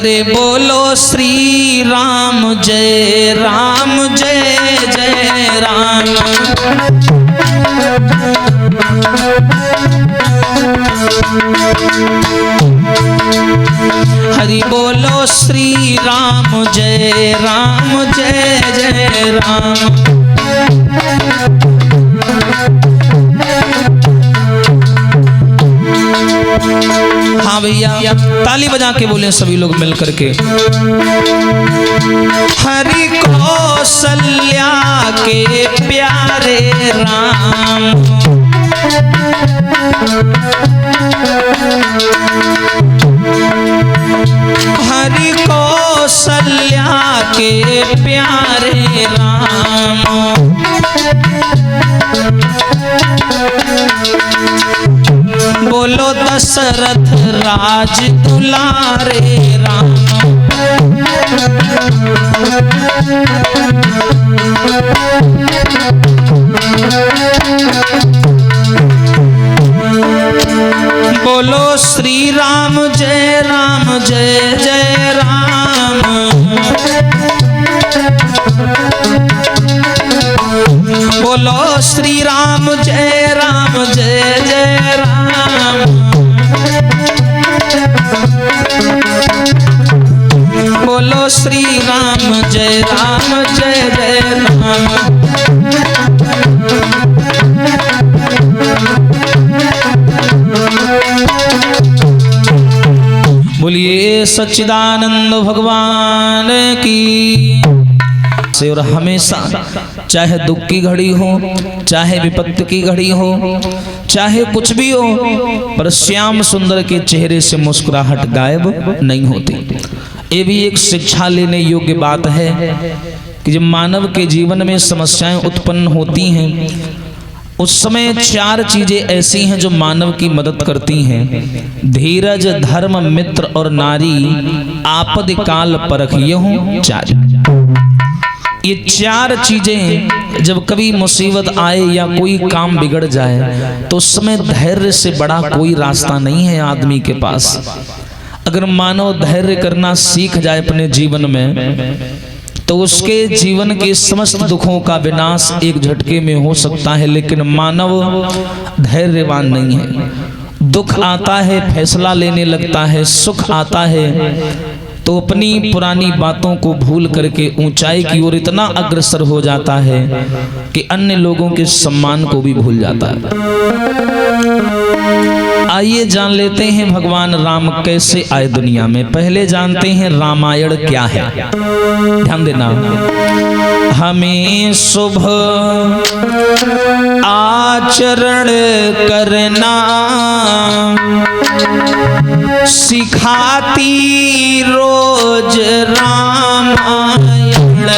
हरे बोलो श्री राम जय जय राम। हरि बोलो श्री राम जय जय राम। हाँ भैया ताली बजा के बोले सभी लोग मिल करके। हरि कौशल्या के प्यारे राम, हरि कौशल्या के प्यारे राम। बोलो दशरथ राज दुलारे राम। बोलो श्री राम जय जय राम। बोलो श्री राम जय जय राम। बोलो श्री राम जय जय राम। बोलिए सच्चिदानंद भगवान की। और हमेशा चाहे दुख की घड़ी हो, चाहे विपत्ति की घड़ी हो, चाहे कुछ भी हो, पर श्याम सुंदर के चेहरे से मुस्कुराहट गायब नहीं होती। ये भी एक शिक्षा लेने योग्य बात है कि जब मानव के जीवन में समस्याएं उत्पन्न होती हैं, उस समय चार चीजें ऐसी हैं जो मानव की मदद करती हैं। धीरज, धर्म, मित्र और नारी, आपद काल परख ये हो चार। ये चार चीजें जब कभी मुसीबत आए या कोई काम बिगड़ जाए तो उस समय धैर्य से बड़ा कोई रास्ता नहीं है आदमी के पास। अगर मानव धैर्य करना सीख जाए अपने जीवन में तो उसके जीवन के समस्त दुखों का विनाश एक झटके में हो सकता है। लेकिन मानव धैर्यवान नहीं है। दुख आता है, फैसला लेने लगता है, सुख आता है तो अपनी पुरानी बातों को भूल करके ऊंचाई की ओर इतना अग्रसर हो जाता है कि अन्य लोगों के सम्मान को भी भूल जाता है। आइए जान लेते हैं भगवान राम कैसे आए दुनिया में। पहले जानते हैं रामायण क्या है। ध्यान देना। हमें शुभ आचरण करना सिखाती रोज रामायण।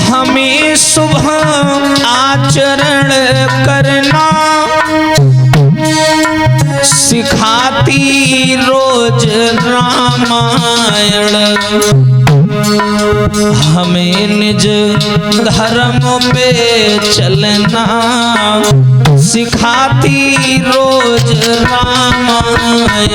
हमें शुभ आचरण करना सिखाती रोज रामायण। हमें निज धर्म पे चलना सिखाती रोज रामायण।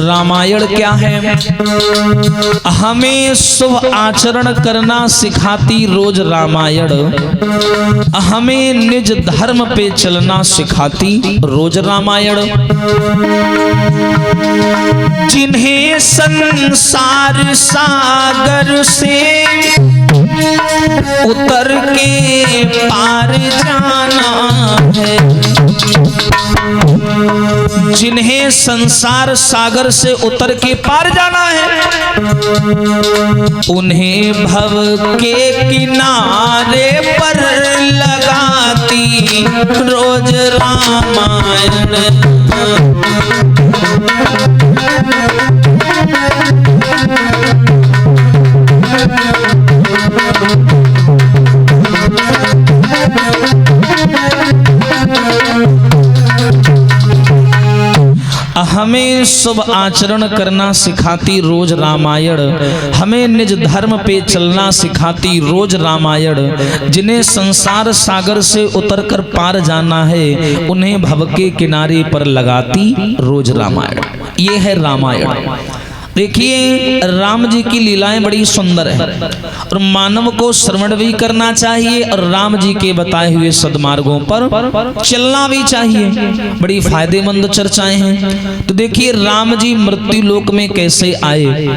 रामायण क्या है? हमें शुभ आचरण करना सिखाती रोज रामायण। हमें निज धर्म पे चलना सिखाती रोज रामायण। जिन्हें संसार सागर से उतर के पार जाना है, जिन्हें संसार सागर से उतर के पार जाना है, उन्हें भव के किनारे पर लगाती रोज रामायण। हमें शुभ आचरण करना सिखाती रोज रामायण, हमें निज धर्म पे चलना सिखाती रोज रामायण। जिन्हें संसार सागर से उतरकर पार जाना है उन्हें भव के किनारे पर लगाती रोज रामायण। ये है रामायण। देखिए राम जी की लीलाएं बड़ी सुंदर है और मानव को श्रवण भी करना चाहिए और राम जी के बताए हुए सदमार्गों पर चलना भी चाहिए। बड़ी फायदेमंद चर्चाएं हैं। तो देखिए राम जी मृत्यु लोक में कैसे आए,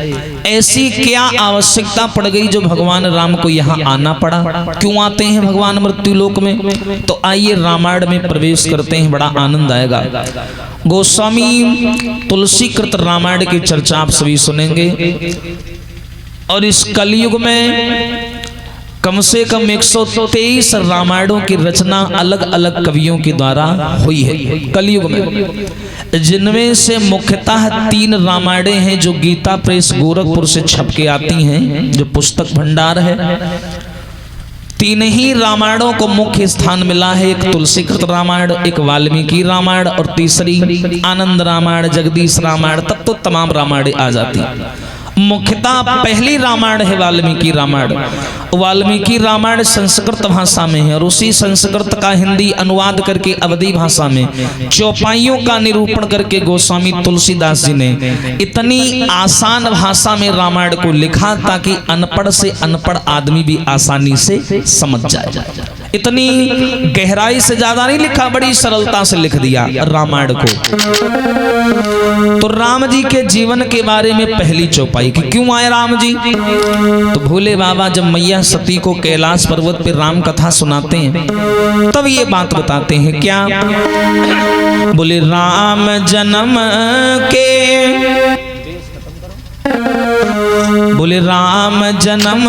ऐसी क्या आवश्यकता पड़ गई जो भगवान राम को यहाँ आना पड़ा, क्यों आते हैं भगवान मृत्यु लोक में। तो आइए रामायण में प्रवेश करते हैं, बड़ा आनंद आएगा। गोस्वामी तुलसीकृत रामायण की चर्चा आप सभी सुनेंगे और इस कलयुग में कम से कम 123 रामायणों की रचना अलग अलग कवियों के द्वारा हुई है कलयुग में, जिनमें से मुख्यतः 3 रामायणें हैं जो गीता प्रेस गोरखपुर से छप के आती हैं, जो पुस्तक भंडार है। 3 ही रामायणों को मुख्य स्थान मिला है, एक तुलसीकृत रामायण, एक वाल्मीकि रामायण और तीसरी आनंद रामायण, जगदीश रामायण। तब तो तमाम रामायण आ जाती। मुख्यतः पहली रामायण है वाल्मीकि रामायण। वाल्मीकि रामायण संस्कृत भाषा में है और उसी संस्कृत का हिंदी अनुवाद करके अवधी भाषा में चौपाइयों का निरूपण करके गोस्वामी तुलसीदास जी ने इतनी आसान भाषा में रामायण को लिखा ताकि अनपढ़ से अनपढ़ आदमी भी आसानी से समझ जाए। इतनी गहराई से ज्यादा नहीं लिखा, बड़ी सरलता से लिख दिया रामायण को। तो राम जी के जीवन के बारे में पहली चौपाई कि क्यों आए राम जी। तो भोले बाबा जब मैया सती को कैलाश पर्वत पे राम कथा सुनाते हैं तब ये बात बताते हैं, क्या बोले राम जन्म के, बोले राम जन्म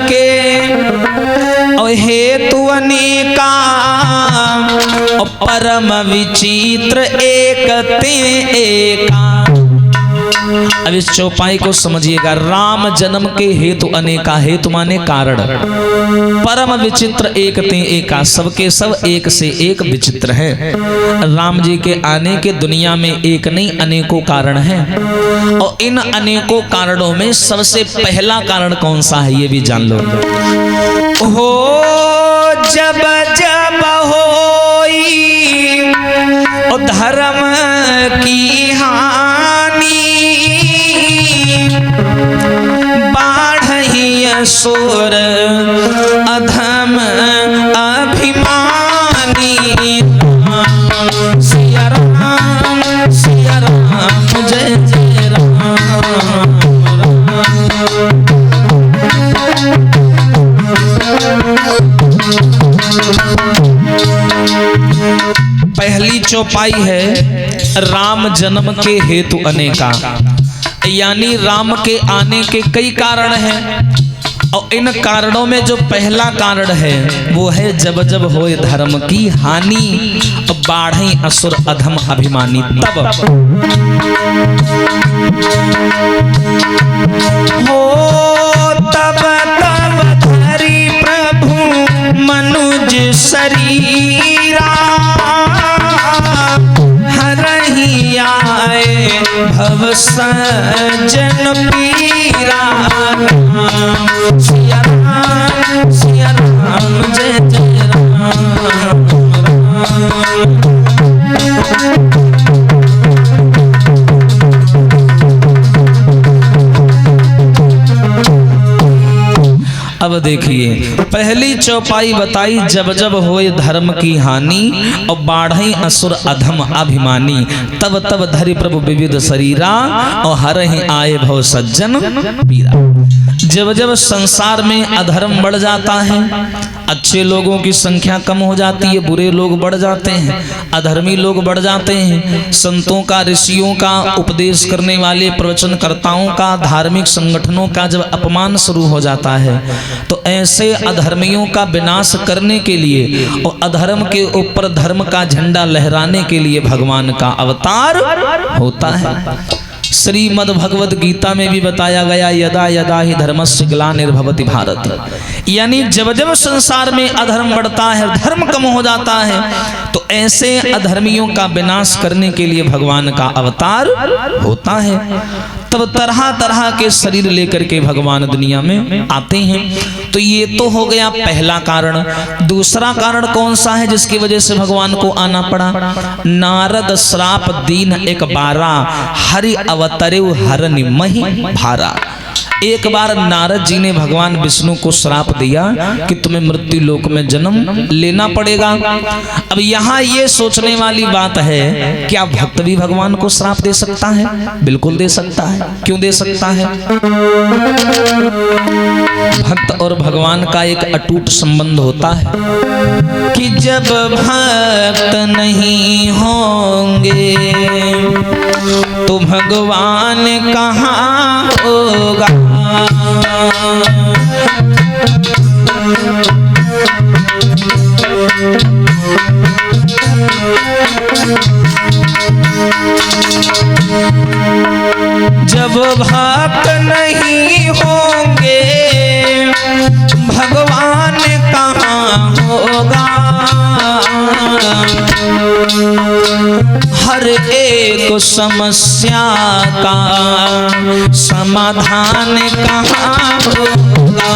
के और हेतु अनेका और परम विचित्र एक ते एका। अब इस चौपाई को समझिएगा। राम जन्म के हेतु अनेका, हेतु माने कारण, परम विचित्र एक ते एका, सबके सब एक से एक विचित्र है। राम जी के आने के दुनिया में एक नहीं अनेकों कारण हैं और इन अनेकों कारणों में सबसे पहला कारण कौन सा है ये भी जान लो। हो जब जब होई धर्म की हानि बाढ़ी असुर अधम अभिमानी। सिया राम जय जय राम। पहली चौपाई है राम जन्म के हेतु अनेका, यानी राम के आने के कई कारण हैं और इन कारणों में जो पहला कारण है वो है जब जब होए धर्म की हानि बाढ़े असुर अधम अभिमानी। तब हो तब तब धरी प्रभु मनुज शरीरा हरहि आए भव सज्जन पीरा। सिया राम जय जय राम। अब देखिए पहली चौपाई बताई जब जब होए धर्म की हानि और बाढ़ई असुर अधम अभिमानी। तब तब धरि प्रभु विविध शरीरा और हरहि आए भव सज्जन पीरा। जब जब संसार में अधर्म बढ़ जाता है, अच्छे लोगों की संख्या कम हो जाती है, बुरे लोग बढ़ जाते हैं, अधर्मी लोग बढ़ जाते हैं, संतों का ऋषियों का उपदेश करने वाले प्रवचनकर्ताओं का धार्मिक संगठनों का जब अपमान शुरू हो जाता है तो ऐसे अधर्मियों का विनाश करने के लिए और अधर्म के ऊपर धर्म का झंडा लहराने के लिए भगवान का अवतार होता है। श्रीमद् भगवद गीता में भी बताया गया, यदा यदा ही धर्मस्य ग्लानिर्भवति भारत, यानी जब जब संसार में अधर्म बढ़ता है, धर्म कम हो जाता है, तो ऐसे अधर्मियों का विनाश करने के लिए भगवान का अवतार होता है। तब तरह तरह के शरीर लेकर के भगवान दुनिया में आते हैं। तो ये तो हो गया पहला कारण। दूसरा कारण कौन सा है जिसकी वजह से भगवान को आना पड़ा? नारद श्राप दीन एक बारा, हरि अवतरे हर निमहि भारा। एक बार नारद जी ने भगवान विष्णु को श्राप दिया कि तुम्हें मृत्यु लोक में जन्म लेना पड़ेगा। अब यहाँ ये सोचने वाली बात है, क्या भक्त भी भगवान को श्राप दे सकता है? बिल्कुल दे सकता है। क्यों दे सकता है? भक्त और भगवान का एक अटूट संबंध होता है कि जब भक्त नहीं होंगे तो भगवान कहाँ होगा। जब भक्त नहीं होंगे भगवान कहाँ होगा। हर एक समस्या का समाधान कहाँ होगा।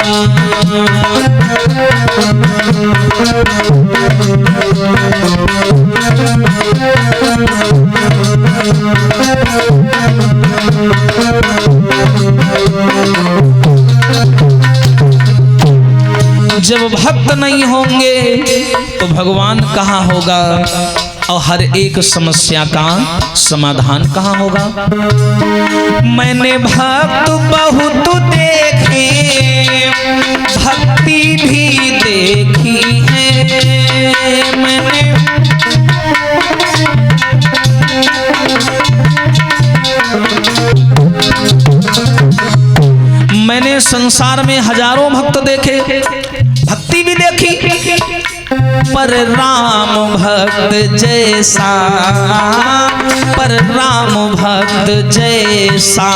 जब भक्त नहीं होंगे तो भगवान कहाँ होगा, और हर एक समस्या का समाधान कहाँ होगा। मैंने भक्त बहुत देखे, भक्ति भी देखी है मैंने। मैंने संसार में हजारों भक्त देखे, भक्ति भी देखी, पर राम भक्त जैसा, पर राम भक्त जैसा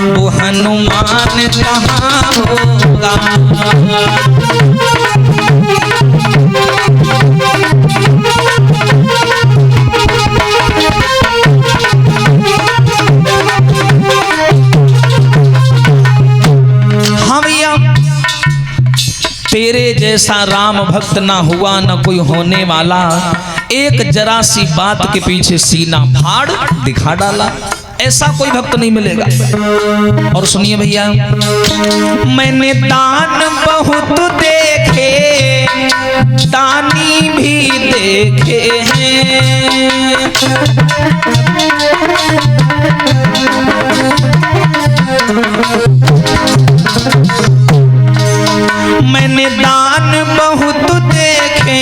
वो हनुमान कहाँ होगा। तेरे जैसा राम भक्त ना हुआ न कोई होने वाला, एक जरा सी बात के पीछे सीना फाड़ दिखा डाला, ऐसा कोई भक्त नहीं मिलेगा। और सुनिए भैया, मैंने दान बहुत देखे, दानी भी देखे हैं। मैंने दान बहुत देखे,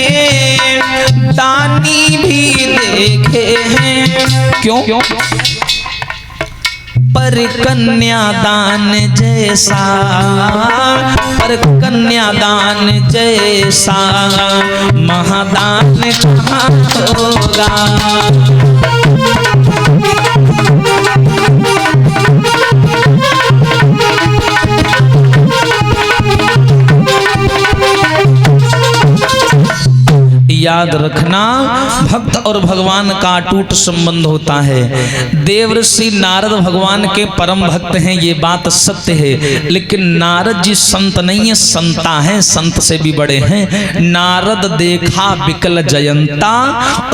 दानी भी देखे हैं। क्यों? पर कन्यादान जैसा, पर कन्यादान जैसा महादान कहाँ होगा। याद रखना, भक्त और भगवान का अटूट संबंध होता है। देवर्षि नारद भगवान के परम भक्त हैं, ये बात सत्य है। लेकिन नारद जी संत नहीं है, संता हैं, संत से भी बड़े हैं। नारद देखा विकल जयंता,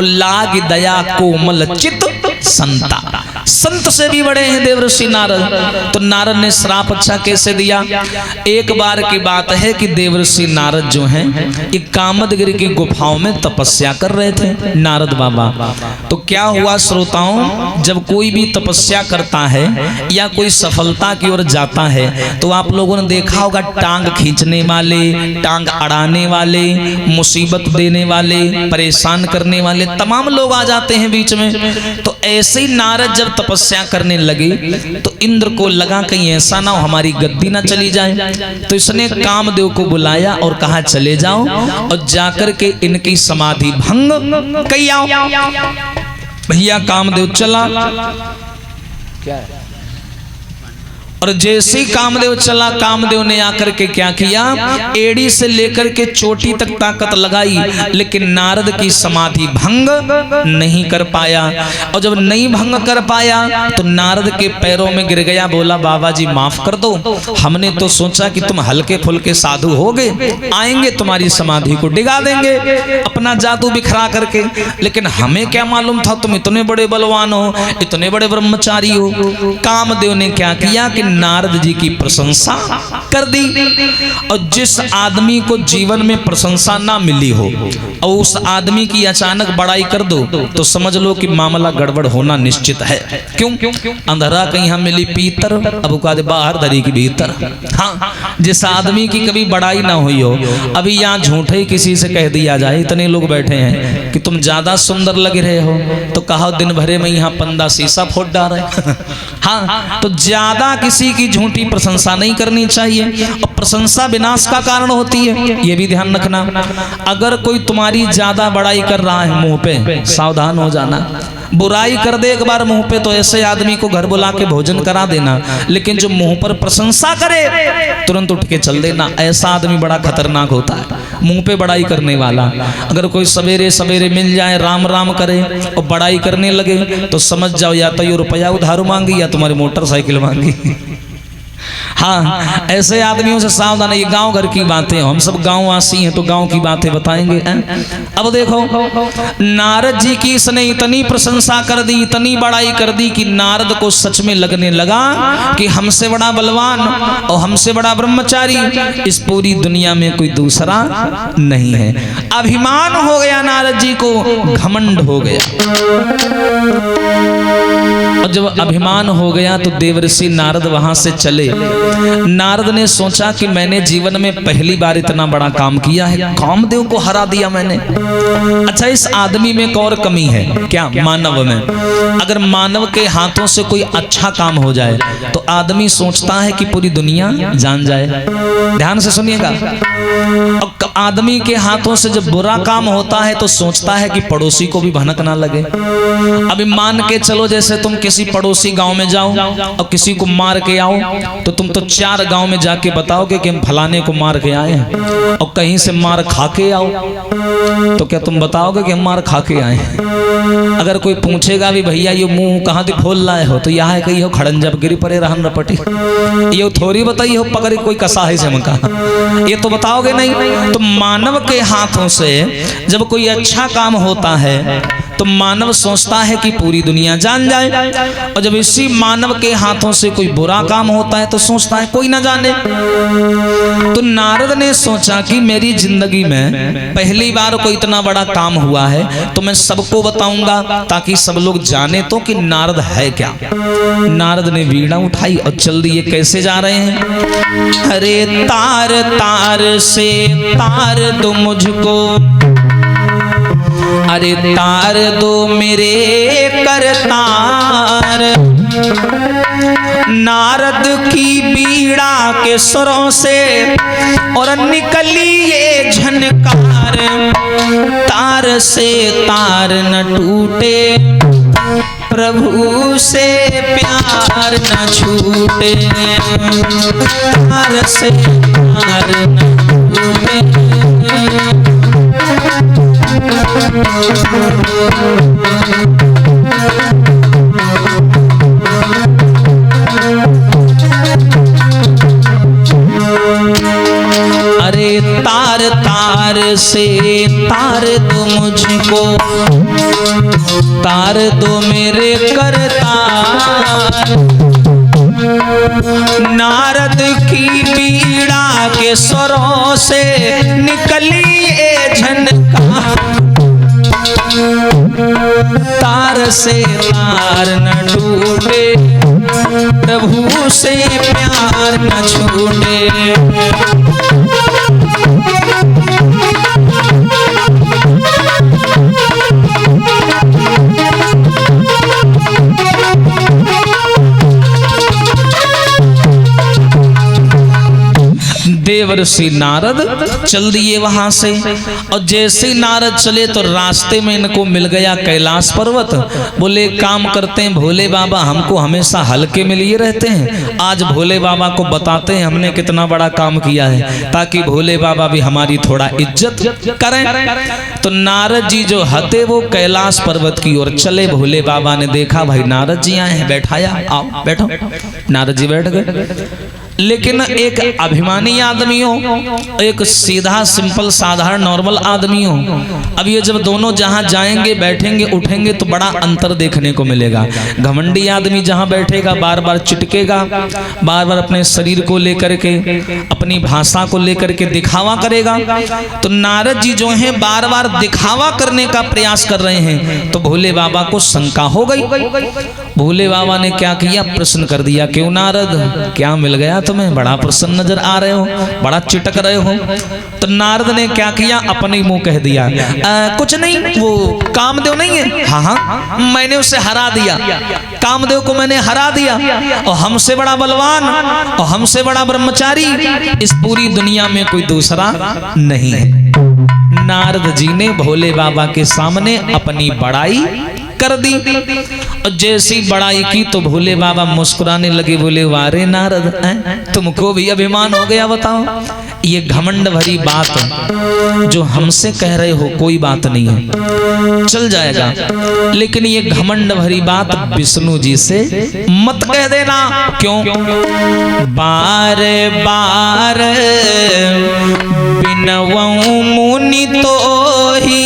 लाग दया कोमल चित संता। संत से भी बड़े हैं देवर्षि नारद। तो नारद ने श्राप अच्छा कैसे दिया? एक बार की बात है कि देवर्षि नारद जो हैं ये कामदगिरि की गुफाओं में तपस्या कर रहे थे, नारद बाबा। तो क्या हुआ श्रोताओं, जब कोई भी तपस्या करता है या कोई सफलता की ओर जाता है तो आप लोगों ने देखा होगा टांग खींचने वाले, टांग अड़ाने वाले, मुसीबत देने वाले, परेशान करने वाले तमाम लोग आ जाते हैं बीच में। तो ऐसे ही नारद जब तपस्या करने लगे तो इंद्र को लगा कहीं ऐसा ना हो हमारी गद्दी ना चली जाए, तो इसने कामदेव को बुलाया और कहा चले जाओ और जाकर के इनकी समाधि भंग कई आओ। भैया कामदेव चला, क्या है? और जैसे ही कामदेव चला, कामदेव ने आकर के क्या किया, एड़ी से लेकर के चोटी तक ताकत लगाई, लेकिन नारद की समाधि भंग नहीं कर पाया। और जब नहीं भंग कर पाया तो नारद के पैरों में गिर गया, बोला बाबा जी माफ कर दो, हमने तो सोचा कि तुम हल्के फुल्के साधु होगे, आएंगे तुम्हारी समाधि को डिगा देंगे अपना जादू बिखरा करके, लेकिन हमें क्या मालूम था तुम इतने बड़े बलवान हो, इतने बड़े ब्रह्मचारी हो। कामदेव ने क्या किया कि नारद जी की प्रशंसा कर दी। और जिस आदमी को जीवन में प्रशंसा ना मिली हो और उस आदमी की अचानक बड़ाई कर दो तो समझ लो कि मामला गड़बड़ होना निश्चित है। क्यों? अंधेरा कहीं हम मिली पीतर, अब का बाहर धरी की भीतर। हाँ, जिस आदमी की कभी बड़ाई ना हुई हो, अभी यहाँ झूठे ही किसी से कह दिया जाए, इतने लोग बैठे हैं कि तुम ज्यादा सुंदर लग रहे हो, तो कहा दिन भरे में यहाँ पंदा शीशा फोड़ डाल रहे। हाँ, तो ज्यादा किसी की झूठी प्रशंसा नहीं करनी चाहिए, और प्रशंसा विनाश का कारण होती है, ये भी ध्यान रखना। अगर कोई तुम्हारी ज्यादा बड़ाई कर रहा है मुंह पे, सावधान हो जाना। बुराई कर दे एक बार मुंह पे तो ऐसे आदमी को घर बुला के भोजन करा देना, लेकिन जो मुंह पर प्रशंसा करे तुरंत उठ के चल देना। ऐसा आदमी बड़ा खतरनाक होता है, मुंह पे बड़ाई करने वाला। अगर कोई सवेरे सवेरे मिल जाए, राम राम करे और बड़ाई करने लगे तो समझ जाओ या तो ये रुपया उधार मांगी या तुम्हारी मोटरसाइकिल मांगी। हाँ, ऐसे आदमियों से सावधान है। ये गांव घर की बातें, हम सब गांववासी हैं तो गांव की बातें बताएंगे। अब देखो, नारद जी की इसने इतनी प्रशंसा कर दी, इतनी बड़ाई कर दी कि नारद को सच में लगने लगा कि हमसे बड़ा बलवान और हमसे बड़ा ब्रह्मचारी इस पूरी दुनिया में कोई दूसरा नहीं है। अभिमान हो गया नारद जी को, घमंड हो गया। और जब अभिमान हो गया तो देवर्षि नारद वहां से चले। नारद ने सोचा कि मैंने जीवन में पहली बार इतना बड़ा काम किया है, कामदेव को हरा दिया मैंने। अच्छा, इस आदमी में एक और कमी है क्या? मानव में। अगर मानव के हाथों से कोई अच्छा काम हो जाए तो आदमी सोचता है कि पूरी दुनिया जान जाए। ध्यान से सुनिएगा। और आदमी के हाथों से जब बुरा काम होता है तो सोचता है कि पड़ोसी को भी भनक ना लगे। अभी मान के चलो, जैसे तुम किसी पड़ोसी गांव में जाओ और किसी को मार के आओ तो तुम तो 4 गांव में जाके बताओगे कि हम फलाने को मार के आए हैं, और कहीं से मार खा के आओ तो क्या तुम बताओगे कि हम मार खा के आए हैं? अगर कोई पूछेगा भी भैया ये मुंह कहाँ से खोल लाए हो, तो यहाँ कही हो खड़न जब गिरी परे रहन रपटी, ये थोड़ी बताइए हो पकड़ी कोई कसा है चमका, ये तो बताओगे नहीं। तो मानव के हाथों से जब कोई अच्छा काम होता है तो मानव सोचता है कि पूरी दुनिया जान जाए, और जब इसी मानव के हाथों से कोई बुरा काम होता है तो सोचता है कोई ना जाने। तो नारद ने सोचा कि मेरी जिंदगी में पहली बार कोई इतना बड़ा काम हुआ है तो मैं सबको बताऊंगा ताकि सब लोग जाने तो कि नारद है क्या। नारद ने वीणा उठाई और चल दिए। कैसे जा रहे हैं? अरे तार तार से तार दो मुझको, अरे तार दो मेरे करतार, नारद की बीड़ा के स्वरों से और निकली ये झनकार, तार से तार न टूटे, प्रभु से प्यार न छूटे, तार से तार न टूटे। अरे तार तार से तार दो मुझको, तार दो मेरे करतार, नारद की पीड़ा के स्वरों से निकली ये झनकार, तार से तार न टूटे, प्रभु से प्यार न छूटे। देवर्षि नारद चल दिए वहां से। और जैसे नारद चले तो रास्ते में इनको मिल गया कैलाश पर्वत। बोले काम करते हैं भोले बाबा, हमको हमेशा हल्के में लिए रहते हैं, आज भोले बाबा को बताते हैं हमने कितना बड़ा काम किया है, ताकि भोले बाबा भी हमारी थोड़ा इज्जत करें। तो नारद जी जो हते वो कैलाश पर्वत की ओर चले। भोले बाबा ने देखा भाई नारद जी आए हैं, बैठाया, आओ बैठो। नारद जी बैठ गए। लेकिन एक अभिमानी आदमी हो, एक सीधा सिंपल साधारण नॉर्मल आदमी हो, अब ये जब दोनों जहां जाएंगे बैठेंगे उठेंगे तो बड़ा अंतर देखने को मिलेगा। घमंडी आदमी जहां बैठेगा बार बार चिटकेगा, बार बार अपने शरीर को लेकर के, अपनी भाषा को लेकर के दिखावा करेगा। तो नारद जी जो हैं बार बार दिखावा करने का प्रयास कर रहे हैं, तो भोले बाबा को शंका हो गई। भोले बाबा ने क्या किया, प्रश्न कर दिया, क्यों नारद क्या मिल गया तुम्हें, बड़ा प्रसन्न नजर आ रहे हो, बड़ा चिटक रहे हो। तो नारद ने क्या किया, अपने मुंह कह दिया, कुछ नहीं, वो कामदेव नहीं है, हाँ हाँ मैंने उसे हरा दिया, कामदेव को मैंने हरा दिया, और हमसे बड़ा बलवान और हमसे बड़ा ब्रह्मचारी इस पूरी दुनिया में कोई दूसरा नहीं है। नारद जी ने भोले बाबा के सामने अपनी बड़ाई कर दी। और जैसी बड़ाई की तो भोले बाबा मुस्कुराने लगे, बोले वारे नारद तुमको भी अभिमान हो गया, बताओ ये घमंड भरी बात जो हमसे कह रहे हो कोई बात नहीं है, चल जाएगा, लेकिन ये घमंड भरी बात विष्णु जी से मत कह देना। क्यों, बार बार बिनवऊं मुनि तो ही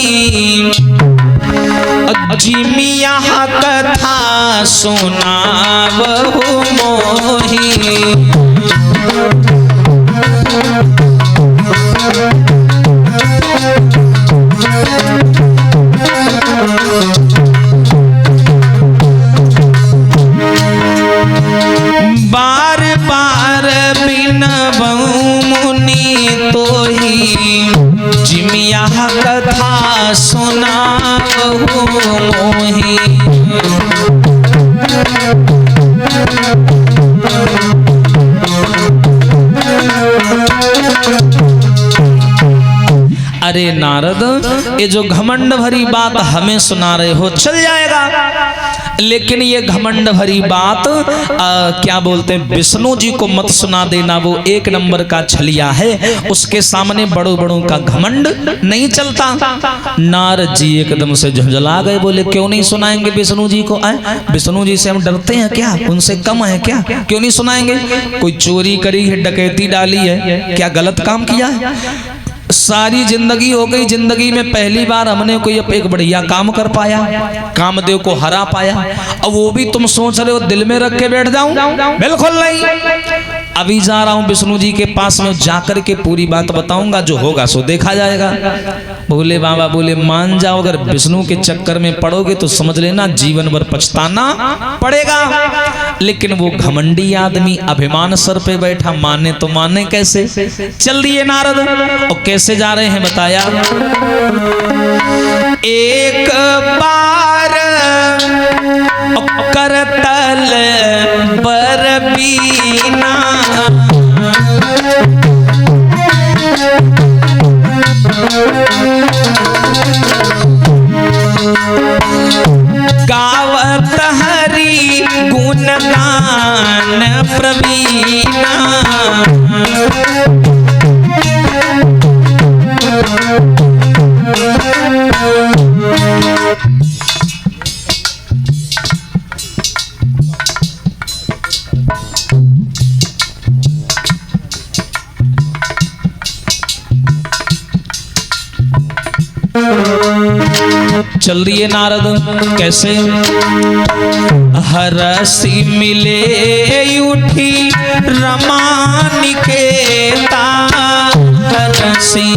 जिमिया कथा सुनावहु मोही। बार बार बिनवऊं मुनि तो ही जिमिया कथा सुनावहु मोही। अरे नारद ये जो घमंड भरी बात हमें सुना रहे हो चल जाएगा, लेकिन ये घमंड भरी बात क्या बोलते हैं विष्णु जी को मत सुना देना, वो एक नंबर का छलिया है, उसके सामने बड़ों बड़ों का घमंड नहीं चलता। नारद जी एकदम से झुंझला गए, बोले क्यों नहीं सुनाएंगे विष्णु जी को, विष्णु जी से हम डरते हैं क्या, उनसे कम है क्या, क्यों नहीं सुनाएंगे, कोई चोरी करी है, डकैती डाली है, क्या गलत काम किया है, सारी जिंदगी हो गई, जिंदगी में पहली बार हमने कोई एक बढ़िया काम कर पाया, कामदेव को हरा पाया, अब वो भी तुम सोच रहे हो दिल में रख के बैठ जाऊं, बिल्कुल नहीं। अभी जा रहा हूं विष्णु जी के पास में, जाकर के पूरी बात बताऊंगा, जो होगा सो देखा जाएगा। भोले बाबा बोले मान जाओ, अगर विष्णु के चक्कर में पड़ोगे तो समझ लेना जीवन भर पछताना पड़ेगा। लेकिन वो घमंडी आदमी अभिमान सर पे बैठा, माने तो माने कैसे, चल दिए नारद। और कैसे जा रहे हैं बताया, एक बार करतल पर बीना गावत हरि गुणगान प्रवीणा। चल दिए नारद। कैसे, हरसी मिले उठी रमानिकेता, हरसी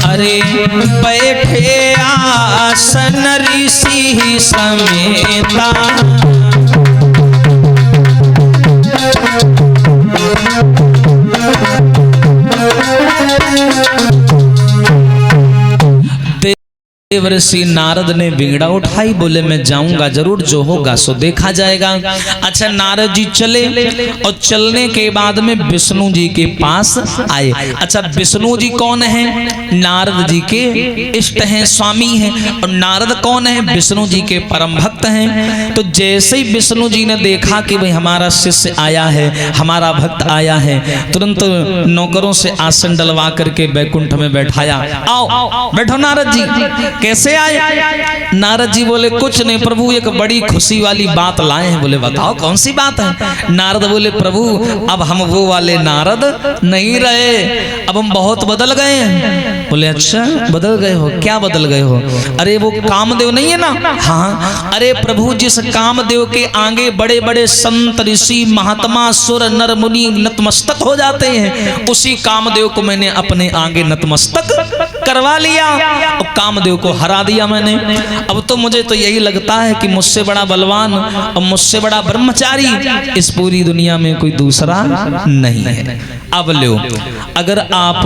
अरे बैठे आसन ऋषि समेता। देवर्षि नारद ने बीड़ा उठाई, बोले मैं जाऊंगा जरूर, जो होगा सो देखा जाएगा। अच्छा, नारद जी चले और चलने के बाद में विष्णु जी के पास आए। अच्छा, विष्णु जी कौन है? नारद जी के इष्ट हैं, स्वामी हैं। और नारद कौन है? विष्णु जी के परम भक्त हैं। तो जैसे ही विष्णु जी ने देखा कि भाई हमारा शिष्य आया है, हमारा भक्त आया है, तुरंत नौकरों से आसन डलवा करके बैकुंठ में बैठाया। आओ बैठो नारद जी। कैसे आए? नारद जी बोले कुछ नहीं प्रभु, एक बड़ी खुशी वाली बात लाए हैं। बोले बताओ कौन सी बात है? नारद बोले प्रभु अब हम वो वाले नारद नहीं रहे, अब हम बहुत बदल गए हैं। बोले अच्छा बदल गए हो? क्या बदल गए हो? अरे वो कामदेव नहीं है ना? हाँ। अरे प्रभु जिस कामदेव के आगे बड़े बड़े संत ऋषि महात्मा सुर नर मुनि नतमस्तक हो जाते हैं, उसी कामदेव को मैंने अपने आगे नतमस्तक करवा लिया और कामदेव को हरा दिया मैंने। अब तो मुझे तो यही लगता है कि मुझसे बड़ा बलवान और मुझसे बड़ा ब्रह्मचारी इस पूरी दुनिया में कोई दूसरा नहीं है। अब लो, अगर आप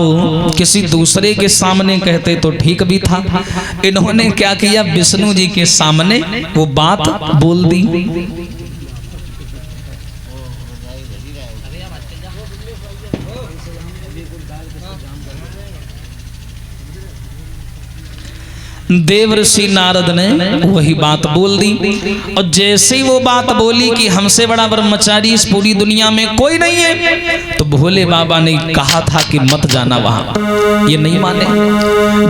किसी दूसरे के सामने कहते तो ठीक भी था। इन्होंने क्या किया? विष्णु जी के सामने वो बात बोल दी। देवर्षि नारद ने वही बात बोल दी। और जैसे ही वो बात बोली कि हमसे बड़ा ब्रह्मचारी इस पूरी दुनिया में कोई नहीं है, तो भोले बाबा ने कहा था कि मत जाना वहां। ये नहीं माने।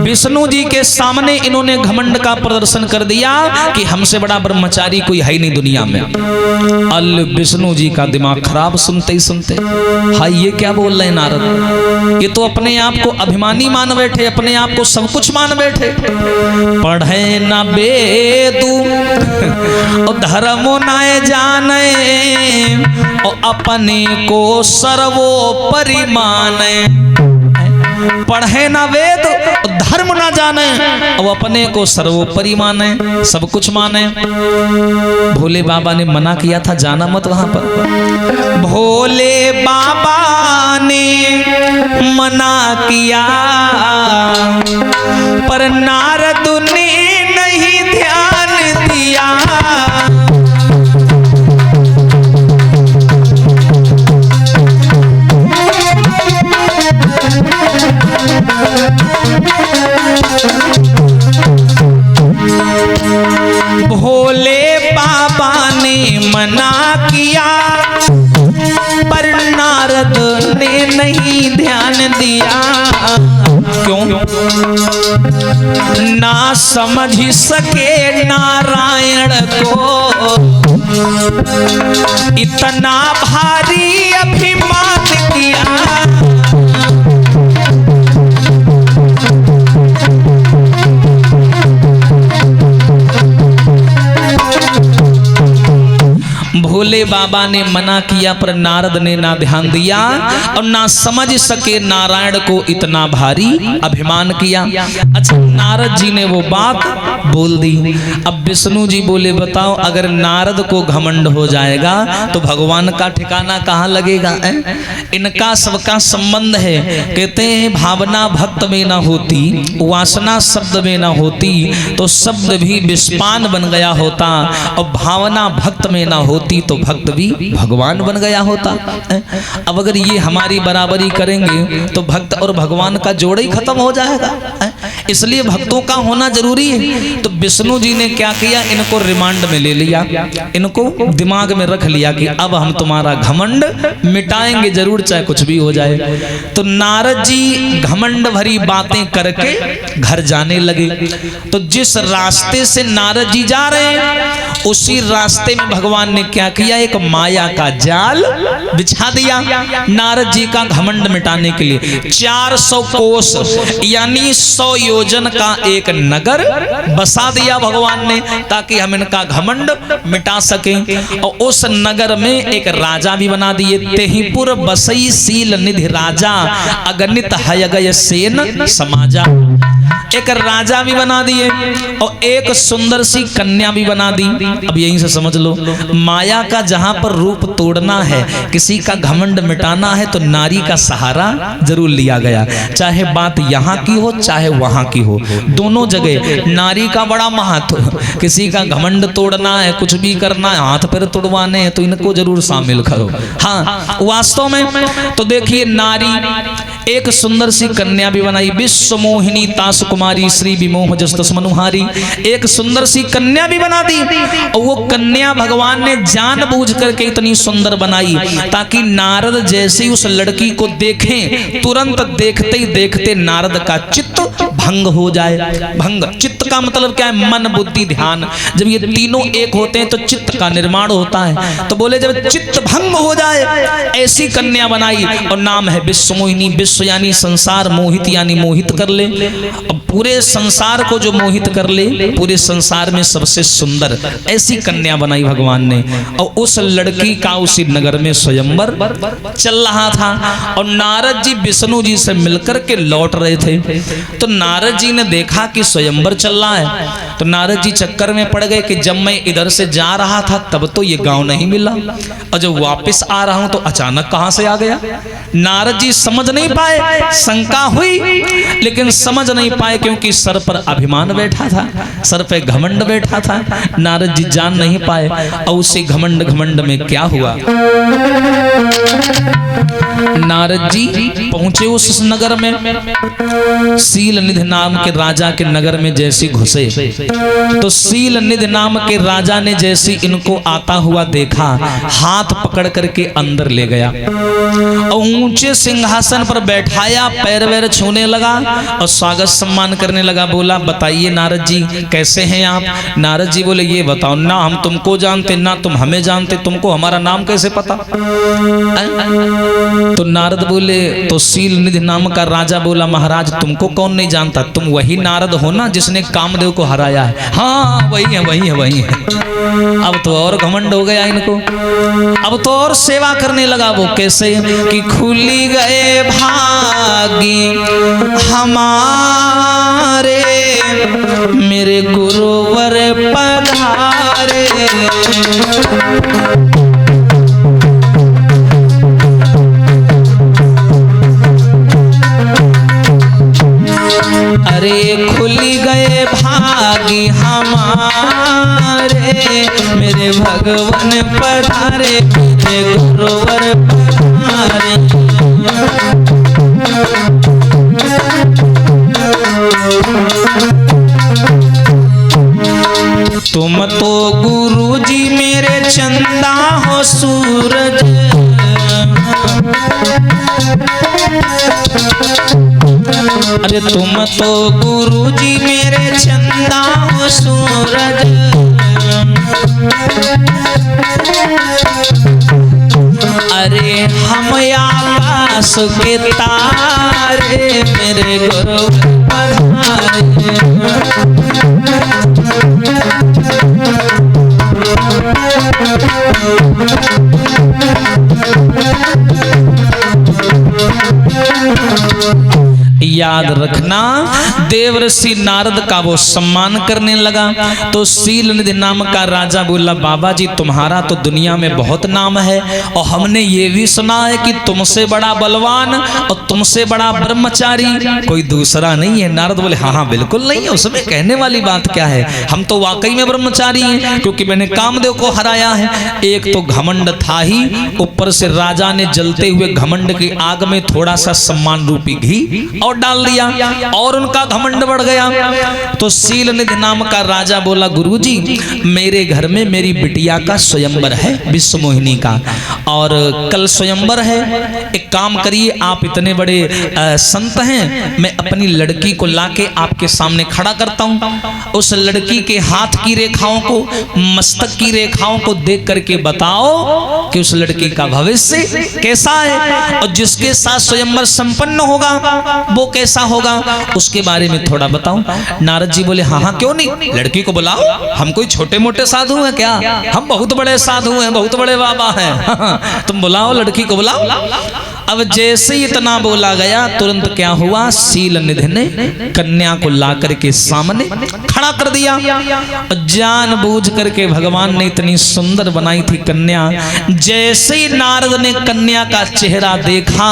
विष्णु जी के सामने इन्होंने घमंड का प्रदर्शन कर दिया कि हमसे बड़ा ब्रह्मचारी कोई है ही नहीं दुनिया में। अल विष्णु जी का दिमाग खराब सुनते ही सुनते। हाय ये क्या बोल रहे हैं नारद? ये तो अपने आप को अभिमानी मान बैठे, अपने आप को सब कुछ मान बैठे। पढ़े न वेदु और धर्म न जाने और अपने को सर्वोपरि माने। पढ़े न वेद और धर्म न जाने और अपने को सर्वोपरि माने, सब कुछ माने। भोले बाबा ने मना किया था जाना मत वहां पर। भोले बाबा ने मना किया पर नारद ने नहीं ध्यान दिया। भोले बाबा ने मना किया पर नारद ने नहीं ध्यान दिया। क्यों? ना समझ सके नारायण को इतना भारी अभिमान किया। भोले बाबा ने मना किया पर नारद ने ना ध्यान दिया और ना समझ सके नारायण को इतना भारी अभिमान किया। अच्छा, नारद जी ने वो बात बोल दी। अब विष्णु जी बोले बताओ अगर नारद को घमंड हो जाएगा तो भगवान का ठिकाना कहाँ लगेगा? इनका सबका संबंध है। कहते हैं भावना भक्त में ना होती, वासना शब्द में ना होती तो शब्द भी विस्पान बन गया होता, और भावना भक्त में ना होती तो भक्त भी भगवान बन गया होता। अब अगर ये हमारी बराबरी करेंगे तो भक्त और भगवान का जोड़ ही खत्म हो जाएगा। इसलिए भक्तों का होना जरूरी है। तो विष्णु जी ने क्या किया? इनको रिमांड में ले लिया, इनको दिमाग में रख लिया कि अब हम तुम्हारा घमंड मिटाएंगे जरूर, चाहे कुछ भी हो जाए। तो नारद जी घमंड भरी बातें करके घर जाने लगे। तो जिस रास्ते से नारद जी जा रहे हैं उसी रास्ते में भगवान ने क्या किया? एक माया का जाल बिछा दिया नारद जी का घमंड मिटाने के लिए। 400 कोस यानी 100 योजन का एक नगर बसा दिया भगवान ने ताकि हम इनका घमंड मिटा सकें। और उस नगर में एक राजा भी बना दिए। तेहीपुर बसई सील निधि राजा अगणित हयगय सेन समाजा। एक राजा भी बना दिए और एक सुंदर सी कन्या भी बना दी। अब यहीं से समझ लो, माया का जहां पर रूप तोड़ना है, किसी का घमंड मिटाना है, तो नारी का सहारा जरूर लिया गया। चाहे बात यहाँ की हो चाहे वहां की हो, दोनों जगह नारी का बड़ा महत्व। किसी का घमंड तोड़ना है, कुछ भी करना है, हाथ पैर तोड़वाने हैं, तो इनको जरूर शामिल करो। हाँ, वास्तव में तो देखिए, नारी एक सुंदर सी कन्या भी बनाई। विश्व मोहिनी तास कुमारी श्री विमोह जस्तस मनुहारी, एक सुंदर सी कन्या भी बना दी। और वो कन्या भगवान ने जानबूझ करके इतनी सुंदर बनाई ताकि नारद जैसे उस लड़की को देखें, तुरंत देखते ही देखते नारद का चित्त भंग हो जाए। भंग, चित्त का मतलब क्या है? मन बुद्धि ध्यान। जब ये तीनों एक होते हैं तो चित्त का निर्माण होता है। तो बोले जब चित्त भंग हो जाए, ऐसी कन्या बनाई और नाम है विश्व मोहिनी। विश्व यानी संसार, मोहित यानी मोहित कर ले। अब पूरे संसार को जो मोहित कर ले, पूरे संसार में सबसे सुंदर ऐसी कन्या बनाई भगवान ने। और उस लड़की का उसी नगर में स्वयंवर चल रहा था और नारद जी विष्णु जी से मिलकर के लौट रहे थे। तो नारद जी ने देखा कि स्वयंवर चल रहा है, तो नारद जी चक्कर में पड़ गए कि जब मैं इधर से जा रहा था तब तो ये गांव नहीं मिला, और जब वापस आ रहा हूं तो अचानक कहां से आ गया। नारद जी समझ नहीं पाए, शंका हुई लेकिन समझ नहीं पाए, क्योंकि सर पर अभिमान बैठा था, सर पे घमंड बैठा था। नारद जी जान नहीं पाए। और उसी घमंड में क्या हुआ, नारद जी पहुंचे उस नगर में। सील निधि नाम के राजा के नगर में जैसी घुसे, तो सील निधि नाम के राजा ने जैसी इनको आता हुआ देखा, हाथ पकड़ करके अंदर ले गया और ऊंचे सिंहासन पर बैठाया, पैर वैर छूने लगा और स्वागत सम्मान करने लगा। बोला, बताइए नारद जी कैसे हैं आप? नारद जी बोले, ये बताओ ना हम तुमको जानते ना तुम हमें जानते, तुमको हमारा नाम कैसे पता? तो नारद बोले, तो सील निधि नाम का राजा बोला, महाराज तुमको कौन नहीं जानता, तुम वही नारद हो ना जिसने कामदेव को हराया है। हाँ वही है, वही है, वही है। अब तो और घमंड हो गया इनको, अब तो और सेवा करने लगा। वो कैसे कि खुली गए भागी हमारे, मेरे गुरुवर पधारे। अरे खुली गए भागी हमारे, मेरे भगवान पधारे, मेरे गुरुवर पधारे। तुम तो गुरु जी मेरे चंदा हो सूरज, अरे तुम तो गुरु जी मेरे चंदा हो सूरज। अरे हम आकाश के तारे, मेरे गुरु पधारे। याद रखना, देवर्षि नारद का वो सम्मान करने लगा। तो सील निधि नाम का राजा बोला, बाबा जी तुम्हारा तो दुनिया में बहुत नाम है और हमने ये भी सुना है कि तुमसे बड़ा बलवान और तुमसे बड़ा ब्रह्मचारी कोई दूसरा नहीं है। नारद बोले, हाँ हाँ बिल्कुल नहीं है, उसमें कहने वाली बात क्या है, हम तो वाकई में ब्रह्मचारी हैं, क्योंकि मैंने कामदेव को हराया है। एक तो घमंड था ही, ऊपर से राजा ने जलते हुए घमंड की आग में थोड़ा सा सम्मान रूपी घी और डाल दिया और उनका घमंड बढ़ गया। तो सील निधि नाम का राजा बोला, गुरुजी मेरे घर में मेरी बिटिया का स्वयंवर है, विश्व मोहिनी का, और कल स्वयंवर है। एक काम करिए, आप इतने बड़े संत हैं, मैं अपनी लड़की को लाके आपके सामने खड़ा करता हूं। उस लड़की के हाथ की रेखाओं को, मस्तक की रेखाओं को देख करके बताओ कि उस लड़की का भविष्य कैसा है और जिसके साथ स्वयंवर संपन्न होगा वो कैसा होगा, उसके बारे में थोड़ा बताओ। नारद जी बोले, हाँ हाँ क्यों नहीं, लड़की को बुलाओ, हम कोई छोटे मोटे साधु हैं क्या, हम बहुत बड़े साधु हैं, बहुत बड़े बाबा हैं। तुम बुलाओ, लड़की को बुलाओ। अब जैसे ही इतना बोला गया तुरंत क्या हुआ, शील निधि ने कन्या को ला करके सामने खड़ा कर दिया। जानबूझ करके भगवान ने इतनी सुंदर बनाई थी कन्या। जैसे ही नारद ने कन्या का चेहरा देखा,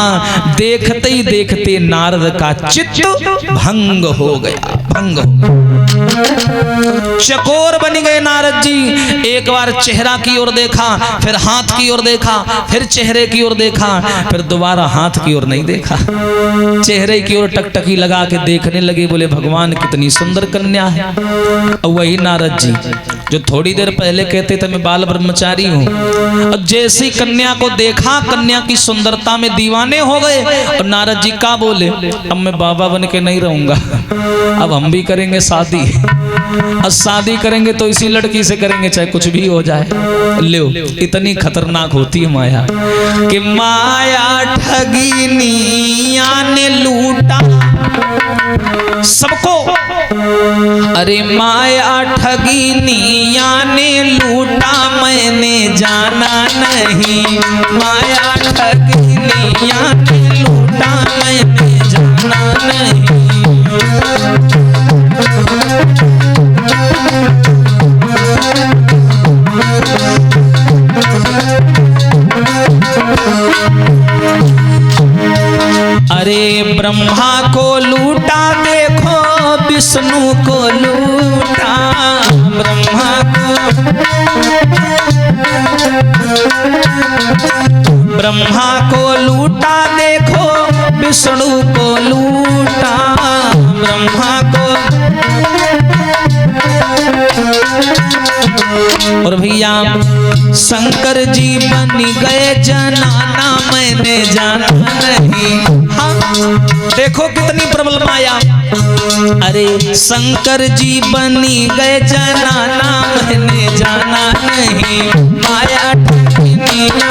देखते ही देखते नारद का चित्त भंग हो गया, भंग हो गया। चकोर बन गए नारद जी। एक बार चेहरा की ओर देखा, फिर हाथ की ओर देखा, फिर चेहरे की ओर देखा, फिर दोबारा हाथ की ओर नहीं देखा, चेहरे की ओर टकटकी लगा के देखने लगे। बोले भगवान कितनी सुंदर कन्या है। वही नारद जी जो थोड़ी देर पहले कहते थे मैं बाल ब्रह्मचारी हूँ, और जैसी कन्या को देखा कन्या की सुंदरता में दीवाने हो गए। और नारद जी का बोले अब मैं बाबा बन के नहीं रहूंगा, अब हम भी करेंगे शादी, और शादी करेंगे तो इसी लड़की से करेंगे चाहे कुछ भी हो जाए। लो इतनी खतरनाक होती है माया कि माया ठगिनिया ने लूटा सबको। अरे माया ठगिनिया ने लूटा मैंने जाना नहीं, माया ठगिनिया ने लूटा मैंने जाना नहीं। अरे ब्रह्मा को लूटा देखो विष्णु को लूटा, ब्रह्मा को लूटा देखो विष्णु को लूटा, ब्रह्मा को। और भैया शंकर जी बन गए जनाना मैंने जाना नहीं। हाँ देखो कितनी प्रबल माया। अरे शंकर जी बनी गए जनाना मैंने जाना नहीं, माया ठगिनिया।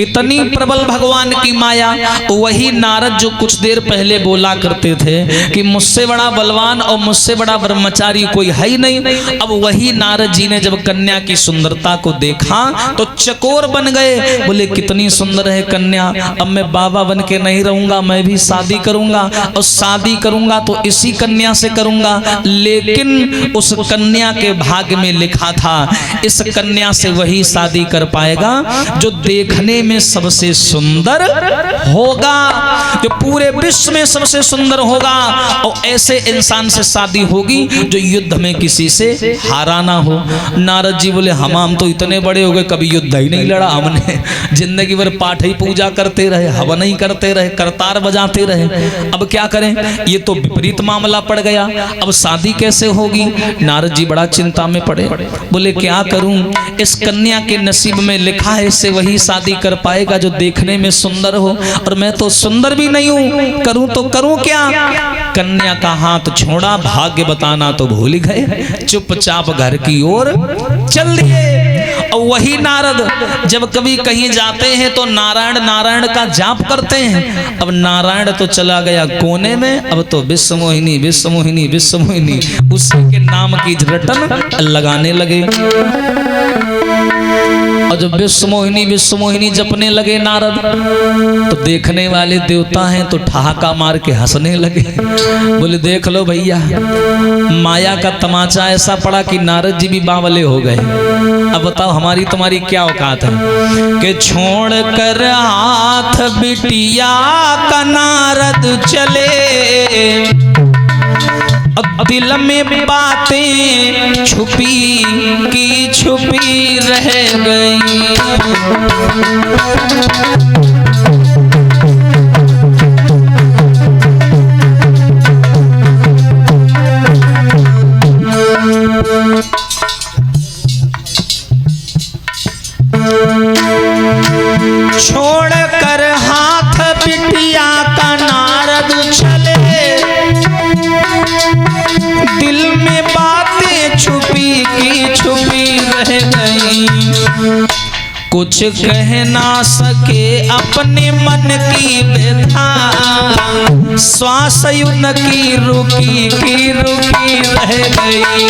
इतनी प्रबल भगवान की माया। वही नारद जो कुछ देर पहले बोला करते थे कि मुझसे बड़ा बलवान और मुझसे बड़ा ब्रह्मचारी कोई है ही नहीं। अब वही नारद जी ने जब कन्या की सुंदरता को देखा तो चकोर बन गए। बोले कितनी सुंदर है कन्या, अब मैं बाबा बन के नहीं रहूंगा, मैं भी शादी करूंगा, और शादी करूंगा तो इसी कन्या से करूंगा। लेकिन उस कन्या के भाग्य में लिखा था इस कन्या से वही शादी कर पाएगा जो देखने में सबसे सुंदर होगा, जो पूरे विश्व में सबसे सुंदर होगा, और ऐसे इंसान से शादी होगी जो युद्ध में किसी से हारा ना हो। नारद जी बोले हम तो इतने बड़े हो गए कभी युद्ध ही नहीं लड़ा हमने, जिंदगी भर पाठ ही पूजा करते रहे, हवन ही करते रहे, करतार बजाते रहे, अब क्या करें, ये तो विपरीत मामला पड़ गया, अब शादी कैसे होगी। नारद जी बड़ा चिंता में पड़े। बोले क्या करूं, इस कन्या के नसीब में लिखा है इससे वही शादी कर पाएगा जो देखने में सुंदर हो, और मैं तो सुंदर भी नहीं हूं, करूं तो करूं क्या। कन्या का हाथ छोड़ा, भाग्य बताना तो भूल गए, चुपचाप घर की ओर चल दिए। और वही नारद जब कभी कहीं जाते हैं तो नारायण नारायण का जाप करते हैं। अब नारायण तो चला गया कोने में, अब तो विश्वमोहिनी विश्वमोहिनी विश्वमोहिनी उसी के नाम की रटन लगाने लगे। और जब विश्वमोहिनी जपने लगे नारद, तो देखने वाले देवता हैं तो ठहाका मार के हंसने लगे। बोले देख लो भैया, माया का तमाचा ऐसा पड़ा कि नारद जी भी बावले हो गए। अब बताओ हमारी तुम्हारी क्या औकात है कि छोड़ कर हाथ बिटिया का नारद चले, दिल में बातें छुपी की छुपी रह गई। छोड़ कर हाथ बिटिया का नारद चले, दिल में बातें छुपी की छुपी रह गई। कुछ कह ना सके अपने मन की व्यथा, श्वास उनकी रुकी की रुकी रह गई।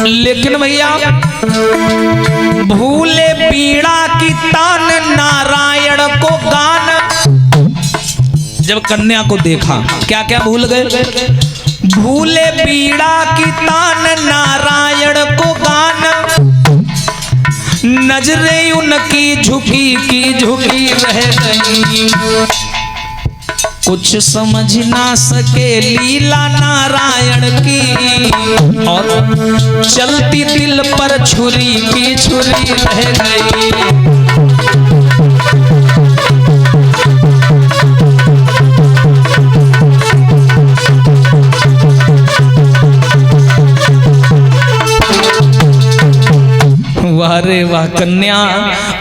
लेकिन भैया भूले पीड़ा की तान नारायण को गान। जब कन्या को देखा क्या क्या भूल गए? भूले पीड़ा की तान नारायण को गान। नजरें उनकी झुकी की झुकी रह गई। कुछ समझ ना सके लीला नारायण की, और चलती दिल पर छुरी की छुरी रह गई। वाह रे वाह, कन्या,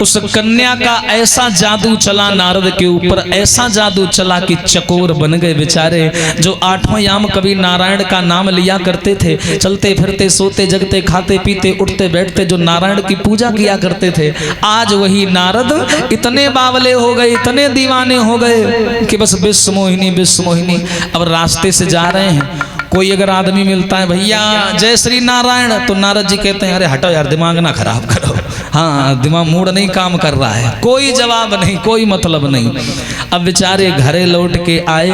उस कन्या का ऐसा जादू चला नारद के ऊपर, ऐसा जादू चला कि चकोर बन गए बेचारे। जो आठवां याम कभी नारायण का नाम लिया करते थे, चलते फिरते सोते जगते खाते पीते उठते बैठते जो नारायण की पूजा किया करते थे, आज वही नारद इतने बावले हो गए, इतने दीवाने हो गए कि बस विश्व मोहिनी विश्व मोहिनी। अब रास्ते से जा रहे हैं, कोई अगर आदमी मिलता है, भैया जय श्री नारायण, तो नारद जी कहते हैं अरे हटो यार, दिमाग ना खराब करो, हाँ दिमाग मूड नहीं काम कर रहा है। कोई जवाब नहीं, कोई मतलब नहीं। अब बेचारे घरे लौट के आए,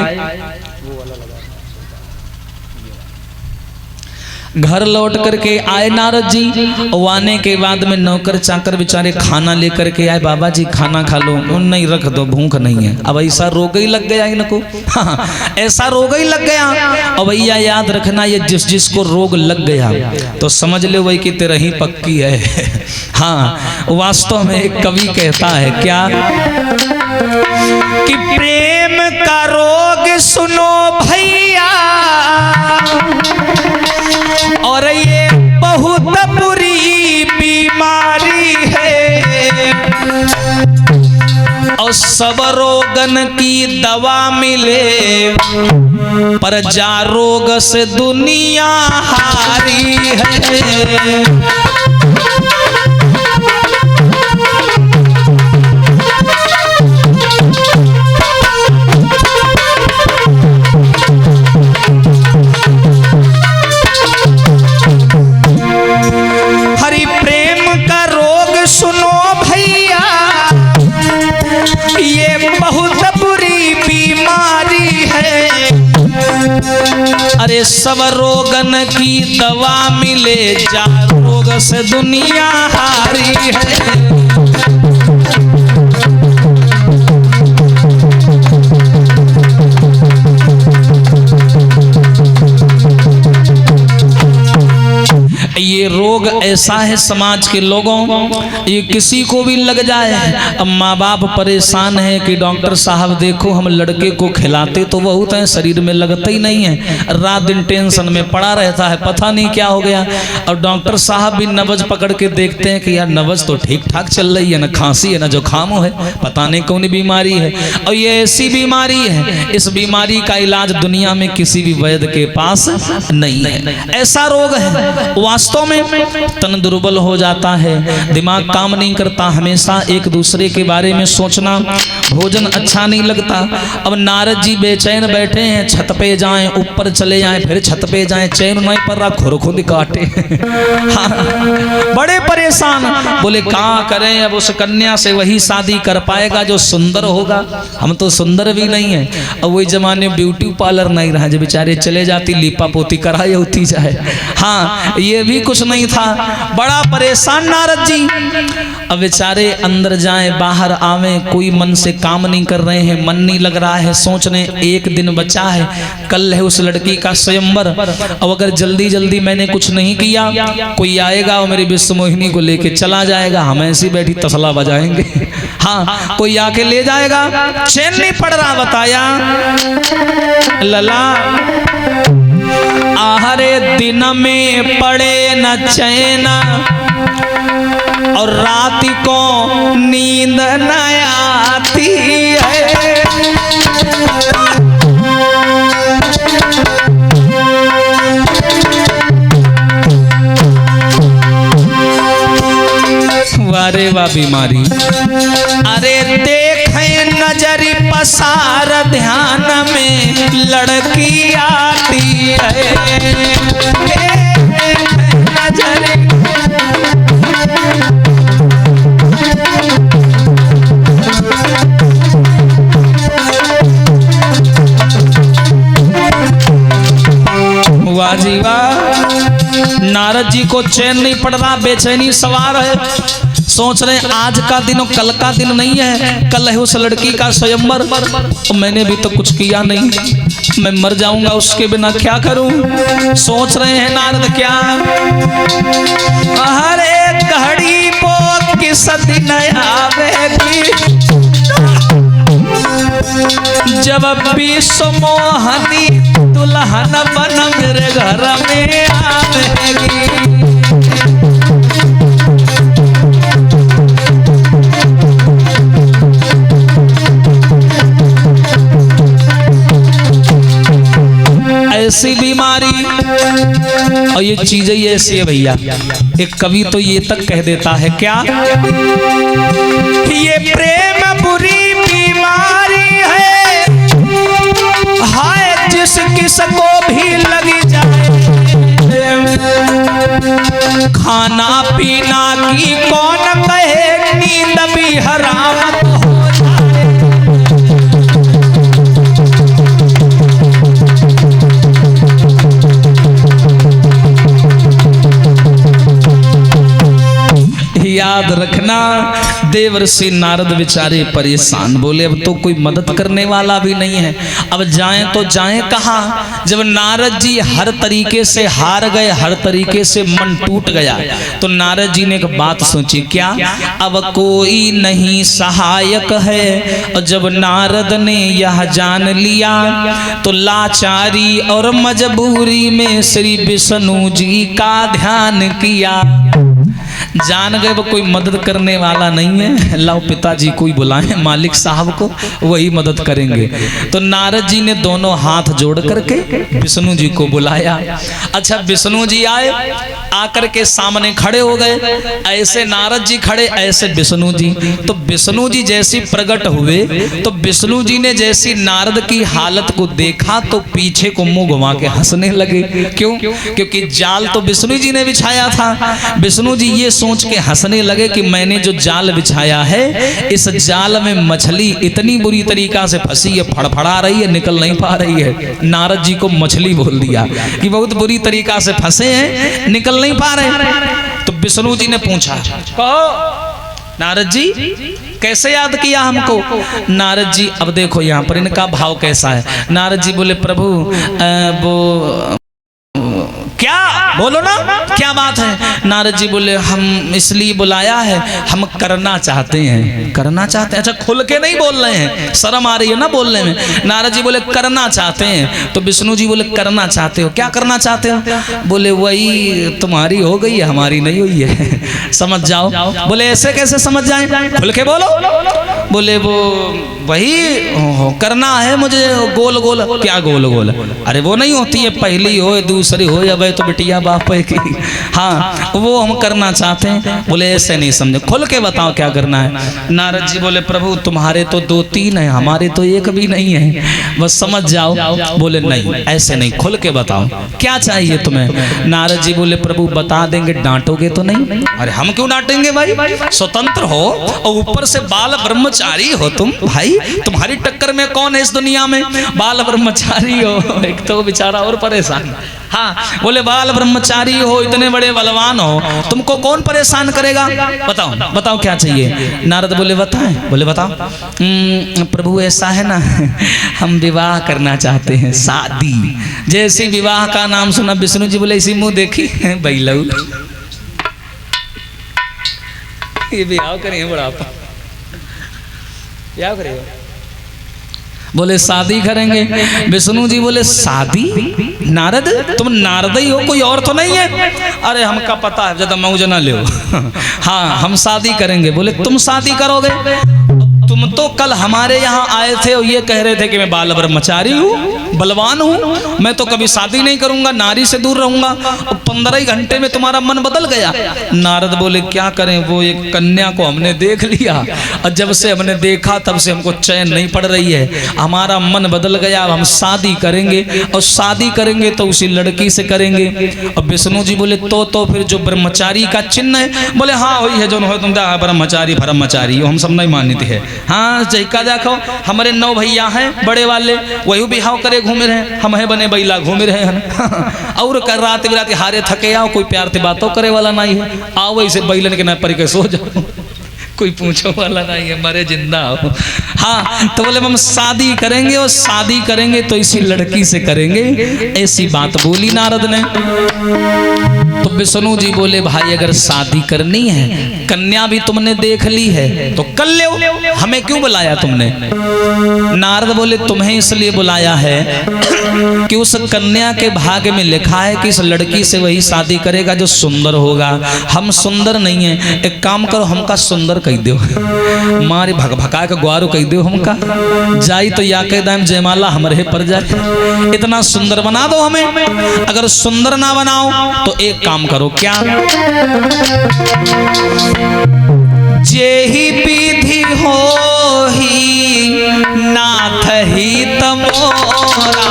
घर लौट करके आए नारद जी। आने के बाद में नौकर चाकर बेचारे खाना लेकर के आए, बाबा जी खाना खा लो। नहीं रख दो, भूख नहीं है। अब ऐसा रोग ही लग गया इनको, हाँ, ऐसा रोग ही लग गया। अब भैया याद रखना, ये जिस जिसको रोग लग गया तो समझ लो वही कि तेरा ही पक्की है। हाँ, वास्तव में एक कवि कहता है क्या कि प्रेम का रोग सुनो भैया, और ये बहुत बुरी बीमारी है, और सब रोगन की दवा मिले, पर जा रोग से दुनिया हारी है। अरे सब रोगन की दवा मिले, जा रोग से दुनिया हारी है। ये रोग ऐसा है समाज के लोगों, ये किसी को भी लग जाए। अब माँ बाप परेशान है कि डॉक्टर साहब देखो हम लड़के को खिलाते तो बहुत है, शरीर में लगता ही नहीं है, रात दिन टेंशन में पड़ा रहता है, पता नहीं क्या हो गया। और डॉक्टर साहब भी नब्ज पकड़ के देखते हैं कि यार नब्ज तो ठीक ठाक चल रही है, ना खांसी है ना जुकाम है, पता नहीं कौन बीमारी है। और ये ऐसी बीमारी है, इस बीमारी का इलाज दुनिया में किसी भी वैद्य के पास नहीं है। ऐसा रोग है, वास्तव में तन दुर्बल हो जाता है, दिमाग काम नहीं करता, हमेशा एक दूसरे के बारे में सोचना, भोजन अच्छा नहीं लगता। अब नारद जी बेचैन बैठे हैं, छत पे जाएं, ऊपर चले जाएं, फिर छत पे जाएं, चैन नहीं पर रहा, खुरखुंद काटे। हाँ, बड़े परेशान, बोले क्या करें, अब उस कन्या से वही शादी कर पाएगा जो सुंदर होगा, हम तो सुंदर भी नहीं है। अब वही जमाने में ब्यूटी पार्लर नहीं रहा, जो बेचारे चले जाती लीपा पोती कराई होती जाए। हाँ, ये भी कुछ नहीं था, बड़ा परेशान नारद जी। अब बेचारे अंदर जाएं बाहर आवें, कोई मन से काम नहीं कर रहे हैं, मन नहीं लग रहा है, सोचने एक दिन बचा है, कल है उस लड़की का स्वयंवर। अब अगर जल्दी जल्दी मैंने कुछ नहीं किया, कोई आएगा और मेरी विश्व मोहिनी को लेके चला जाएगा, हम ऐसी बैठी तसला बजाएंगे। हाँ, कोई आके ले जाएगा, चैन नहीं पड़ रहा, बताया लला आहरे दिन में पड़े न चैन, और रात को नींद न आती है। बा बीमारी। अरे देखे नजरी पसार ध्यान में लड़की आती है, नजरी वाह जी वाह। नारद जी को चैन नहीं पड़ रहा, बेचैनी सवार है। सोच रहे आज का दिन कल का दिन नहीं है, कल है उस लड़की का स्वयंवर। तो मैंने भी तो कुछ किया नहीं, मैं मर जाऊंगा उसके बिना, क्या करूं। सोच रहे हैं नारद क्या, अरे घड़ी पोत की सदी नया आवेगी, जब विश्व मोहनी दुल्हन बन मेरे घर में आवेगी। ऐसी बीमारी और ये चीजें ही ऐसी है भैया। एक कवि तो ये तक कह देता है क्या, ये प्रेम बुरी बीमारी है, हाय जिस किसको भी लगी जाए, खाना पीना की कौन कहे, नींद भी हराम हो जाए। याद रखना, देवर्षि नारद बेचारे परेशान, बोले अब तो कोई मदद करने वाला भी नहीं है, अब जाएं तो जाएं कहाँ। जब नारद जी हर तरीके से हार गए, हर तरीके से मन टूट गया, तो नारद जी ने एक बात सोची, क्या, अब कोई नहीं सहायक है। और जब नारद ने यह जान लिया तो लाचारी और मजबूरी में श्री विष्णु जी का ध्यान किया। जान गए वो कोई मदद करने वाला नहीं है, लाओ पिताजी कोई बुलाएं मालिक साहब को, वही मदद करेंगे। तो नारद जी ने दोनों हाथ जोड़ करके विष्णु जी को बुलाया। अच्छा विष्णु जी आए, आकर के सामने खड़े हो गए, ऐसे नारद जी खड़े, ऐसे विष्णु जी। तो विष्णु जी जैसी प्रकट हुए, तो विष्णु जी ने जैसी नारद की हालत को देखा तो पीछे को मुंह घुमा के हंसने लगे। क्यों? क्योंकि जाल तो विष्णु जी ने बिछाया था। विष्णु जी ये सोच के हंसने लगे कि मैंने जो जाल बिछाया है, इस जाल में मछली इतनी बुरी तरीका से फंसी है, फड़फड़ा रही है, निकल नहीं पा रही है। नारद जी को मछली बोल दिया कि बहुत बुरी तरीका से फंसे हैं, निकल नहीं पा रहे। तो विष्णु जी ने पूछा, कहो नारद जी कैसे याद किया हमको? नारद जी अब देखो यहाँ पर इनका भाव कैसा है। नारद जी बोले प्रभु वो क्या, बोलो ना क्या बात है। नारद जी बोले हम इसलिए बुलाया है, हम करना चाहते हैं। करना चाहते हैं? अच्छा खुल के नहीं बोल रहे हैं, शर्म आ रही है ना बोलने में। नारद जी बोले करना चाहते हैं। तो विष्णु जी बोले करना चाहते हो, क्या करना चाहते हो? बोले वही तुम्हारी हो गई है, हमारी नहीं हुई है, समझ जाओ। बोले ऐसे कैसे समझ जाए, खुल के बोलो। बोले वो वही करना है मुझे, गोल गोल। क्या गोल गोल? अरे वो नहीं होती है, पहली हो दूसरी हो या तो बिटिया बाप है की, हाँ वो हम करना चाहते हैं। बोले ऐसे नहीं समझे, खुल के बताओ क्या करना है। नारद जी बोले प्रभु तुम्हारे तो 2-3 है, हमारे तो एक भी नहीं है, बस समझ जाओ। बोले नहीं ऐसे नहीं, खुल के बताओ क्या चाहिए तुम्हें। नारद जी बोले प्रभु बता देंगे, डांटोगे तो नहीं? अरे हम क्यों डांटेंगे भाई, स्वतंत्र हो और ऊपर से बाल ब्रह्मचारी हो तुम भाई, तुम्हारी टक्कर में कौन है इस दुनिया में, बाल ब्रह्मचारी हो। एक तो बेचारा और परेशान। हाँ बोले बाल ब्रह्मचारी हो, इतने बड़े बलवान हो, तुमको कौन परेशान करेगा, बताओ बताओ क्या चाहिए। नारद बोले बताएं। बोले बताओ। प्रभु ऐसा है ना, हम विवाह करना चाहते हैं, शादी। जैसे विवाह का नाम सुना विष्णु जी बोले इसी मुंह देखी बैलऊ, ये विवाह करें बुढ़ापा, क्या करेगा? बोले शादी करेंगे। विष्णु जी बोले शादी? नारद तुम नारद ही हो, कोई और तो नहीं है? अरे हमका पता है, जब मौज ना ले। हाँ हम शादी करेंगे। बोले तुम शादी करोगे? तुम तुम तो कल हमारे यहाँ आए थे और ये कह रहे थे कि मैं बाल ब्रह्मचारी हूँ, बलवान हूँ, मैं तो कभी शादी नहीं करूंगा, नारी से दूर रहूंगा, और 15 ही घंटे में तुम्हारा मन बदल गया। नारद बोले क्या करें, वो एक कन्या को हमने देख लिया और जब से हमने देखा तब से हमको चैन नहीं पड़ रही है, हमारा मन बदल गया, अब हम शादी करेंगे और शादी करेंगे तो उसी लड़की से करेंगे। और विष्णु जी बोले तो फिर जो ब्रह्मचारी का चिन्ह है, बोले हाँ वही है जो हो तुम ब्रह्मचारी ब्रह्मचारी हम सब नहीं मानते है। हाँ जैका देखो हमारे 9 भैया हैं बड़े वाले, वही बिहाव करे घूमे रहे, हम है बने बैला घूमे रहे हैं और कर रात बिरात हारे थके आओ, कोई प्यार से बातों करे वाला नहीं है, आओ वैसे बैलन के ना पर के सो जाओ, कोई पूछो वाला नहीं है, मरे जिंदा हो। हाँ तो बोले हम शादी करेंगे और शादी करेंगे तो इसी लड़की से करेंगे, ऐसी बात बोली नारद ने। तो विष्णु जी बोले भाई अगर शादी करनी है, कन्या भी तुमने देख ली है तो कर लो, हमें क्यों बुलाया तुमने? नारद बोले तुम्हें इसलिए बुलाया है कि उस कन्या के भाग्य में लिखा है कि इस लड़की से वही शादी करेगा जो सुंदर होगा। हम सुंदर नहीं है, एक काम करो हमका सुंदर कह दो, मारे भगा के ग्वारो कह दो, हमका जाई तो या कह दाम जयमाला हमरे पर जाए, इतना सुंदर बना दो हमें। अगर सुंदर ना बनाओ तो एक काम करो, क्या? जेहि विधि हो ही नाथ ही तमोरा,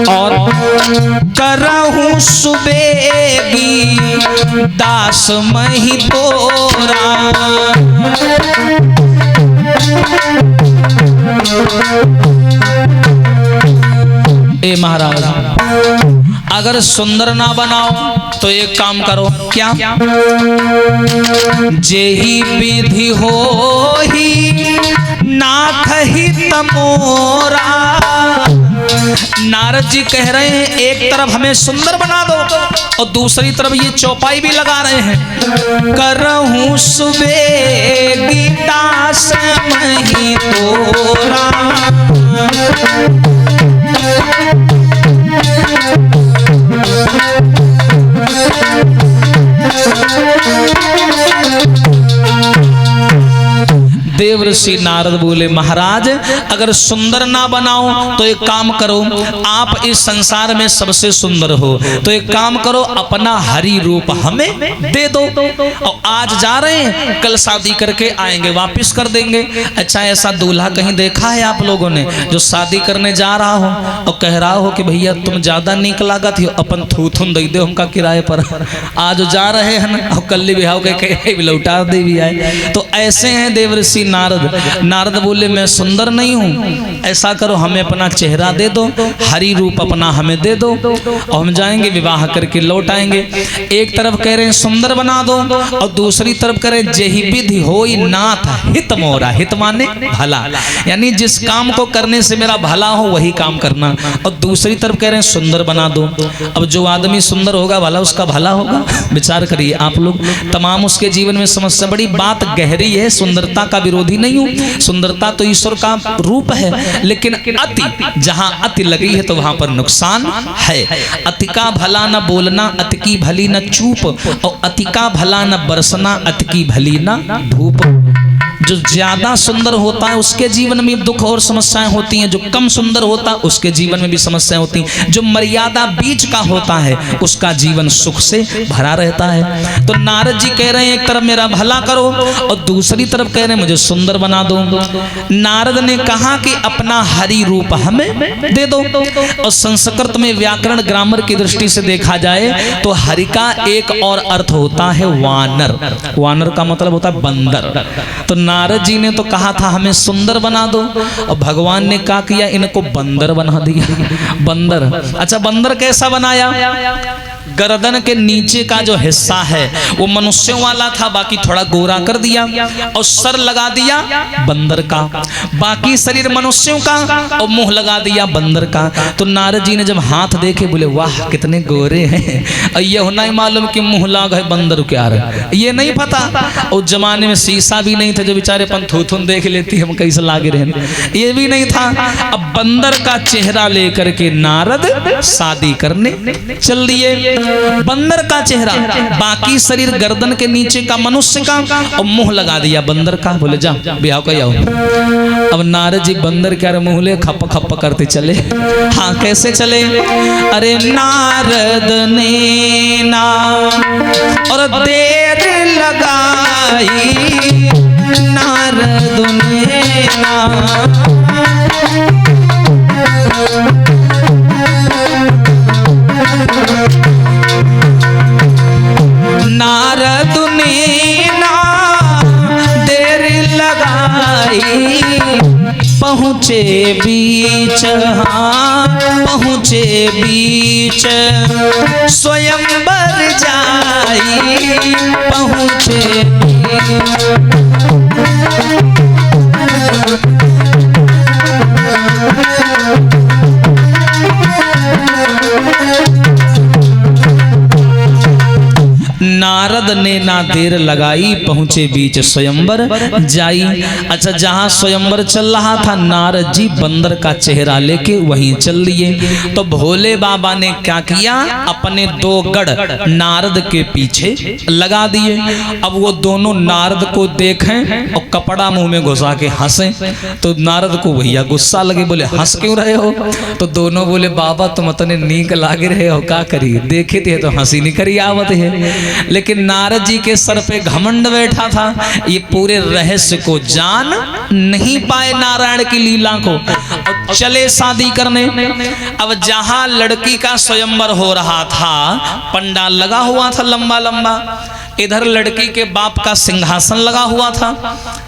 और करहूँ सुबेगी दास मही तोरा, ए महाराज अगर सुंदर ना बनाओ तो एक काम करो, क्या? जेहि विधि हो ही नाथ ही तमोरा। नारद जी कह रहे हैं एक तरफ हमें सुंदर बना दो और दूसरी तरफ ये चौपाई भी लगा रहे हैं, करहूँ सुबेगी दास मही तोरा। देवर्षि नारद बोले महाराज अगर सुंदर ना बनाओ तो एक काम करो, आप इस संसार में सबसे सुंदर हो तो एक काम करो अपना हरि रूप हमें दे दो, और आज जा रहे हैं कल शादी करके आएंगे वापिस कर देंगे। अच्छा ऐसा दूल्हा कहीं देखा है आप लोगों ने जो शादी करने जा रहा हो और कह रहा हो कि भैया तुम ज्यादा निक लागत हो, अपन थूथुन दे दो हमका किराए पर, आज जा रहे हैं ना और कल बिहाव के लौटा दे भी आए। तो ऐसे हैं देवर्षि नारद। नारद बोले मैं सुंदर नहीं हूं, ऐसा करो हमें अपना चेहरा दे दो, हरि रूप अपना हमें दे दो और हम जाएंगे विवाह करके लौट आएंगे। एक तरफ कह रहे हैं सुंदर बना दो और दूसरी तरफ कह रहे जेहि विधि होई नाथ हित मोरा, हित माने भला, यानी जिस काम को करने से मेरा भला हो वही काम करना, और दूसरी तरफ कह रहे हैं सुंदर बना दो। अब जो आदमी सुंदर होगा भला उसका भला होगा, विचार करिए आप लोग, तमाम उसके जीवन में समस्या। बड़ी बात गहरी है, सुंदरता का विरोधी नहीं हूं, सुंदरता तो ईश्वर का रूप है, लेकिन अति जहां अति लगी है तो वहां पर नुकसान है। अति का भला न बोलना, अति की भली न चूप, और अति का भला न बरसना, अति की भली न धूप। जो ज्यादा सुंदर होता है उसके जीवन में दुख और समस्याएं होती हैं, जो कम सुंदर होता है उसके जीवन में भी समस्याएं होती हैं, जो मर्यादा बीच का होता है उसका जीवन सुख से भरा रहता है। तो नारद जी कह रहे हैं एक तरफ मेरा भला करो और दूसरी तरफ कह रहे हैं मुझे सुंदर बना दो। नारद ने कहा कि अपना हरि रूप हमें दे दो, और संस्कृत में व्याकरण ग्रामर की दृष्टि से देखा जाए तो हरि का एक और अर्थ होता है वानर। वानर का मतलब होता है बंदर। तो नारद जी ने तो कहा था हमें सुंदर बना दो, और भगवान ने क्या किया इनको बंदर बना दिया। बंदर, अच्छा बंदर कैसा बनाया? गर्दन के नीचे का जो हिस्सा है वो मनुष्यों वाला था, बाकी थोड़ा गोरा कर दिया, और सर लगा दिया बंदर का, बाकी शरीर मनुष्यों का, और मुंह लगा दिया बंदर का। तो नारद जी ने जब हाथ देखे बोले वाह कितने गोरे हैं, और ये होना ही मालूम कि मुंह लाग है बंदर क्या है ये नहीं पता। उस जमाने में शीशा भी नहीं था जो बेचारे अपन थूथुन देख लेती हम कैसे लागे रहे, ये भी नहीं था। अब बंदर का चेहरा लेकर के नारद शादी करने चल दिए। बंदर का चेहरा, बाकी शरीर गर्दन के नीचे का मनुष्य का, और मुंह लगा दिया बंदर का। बोले जा ब्याह का आओ। अब नारद जी बंदर क्या मुंहले खप खप करते चले। हाँ कैसे चले? अरे नारद ने ना और देर लगाई, नारद ने ना नारद ने ना देर लगाई, पहुँचे बीच, हाँ पहुँचे बीच स्वयंवर जाई, पहुँचे नारद ने ना देर लगाई, पहुंचे बीच स्वयंवर जाई। अच्छा जहां स्वयंवर चल रहा था, नारद जी बंदर का चेहरा लेके वहीं चल लिए। तो भोले बाबा ने क्या किया, अपने दो गढ़ नारद के पीछे लगा दिए। अब वो दोनों नारद को देखें और कपड़ा मुंह में घुसा के हंसे। तो नारद को भैया गुस्सा लगे, बोले हंस क्यों रहे हो? तो दोनों बोले बाबा तुम इतने नीक लागे रहे हो, क्या करिए, देखे थे तो हंसी नहीं करी आवत है। लेकिन नारद जी के सर पे घमंड बैठा था, ये पूरे रहस्य को जान नहीं पाए नारायण की लीला को, और चले शादी करने। अब जहां लड़की का स्वयंवर हो रहा था, पंडाल लगा हुआ था लंबा लंबा, इधर लड़की के बाप का सिंहासन लगा हुआ था,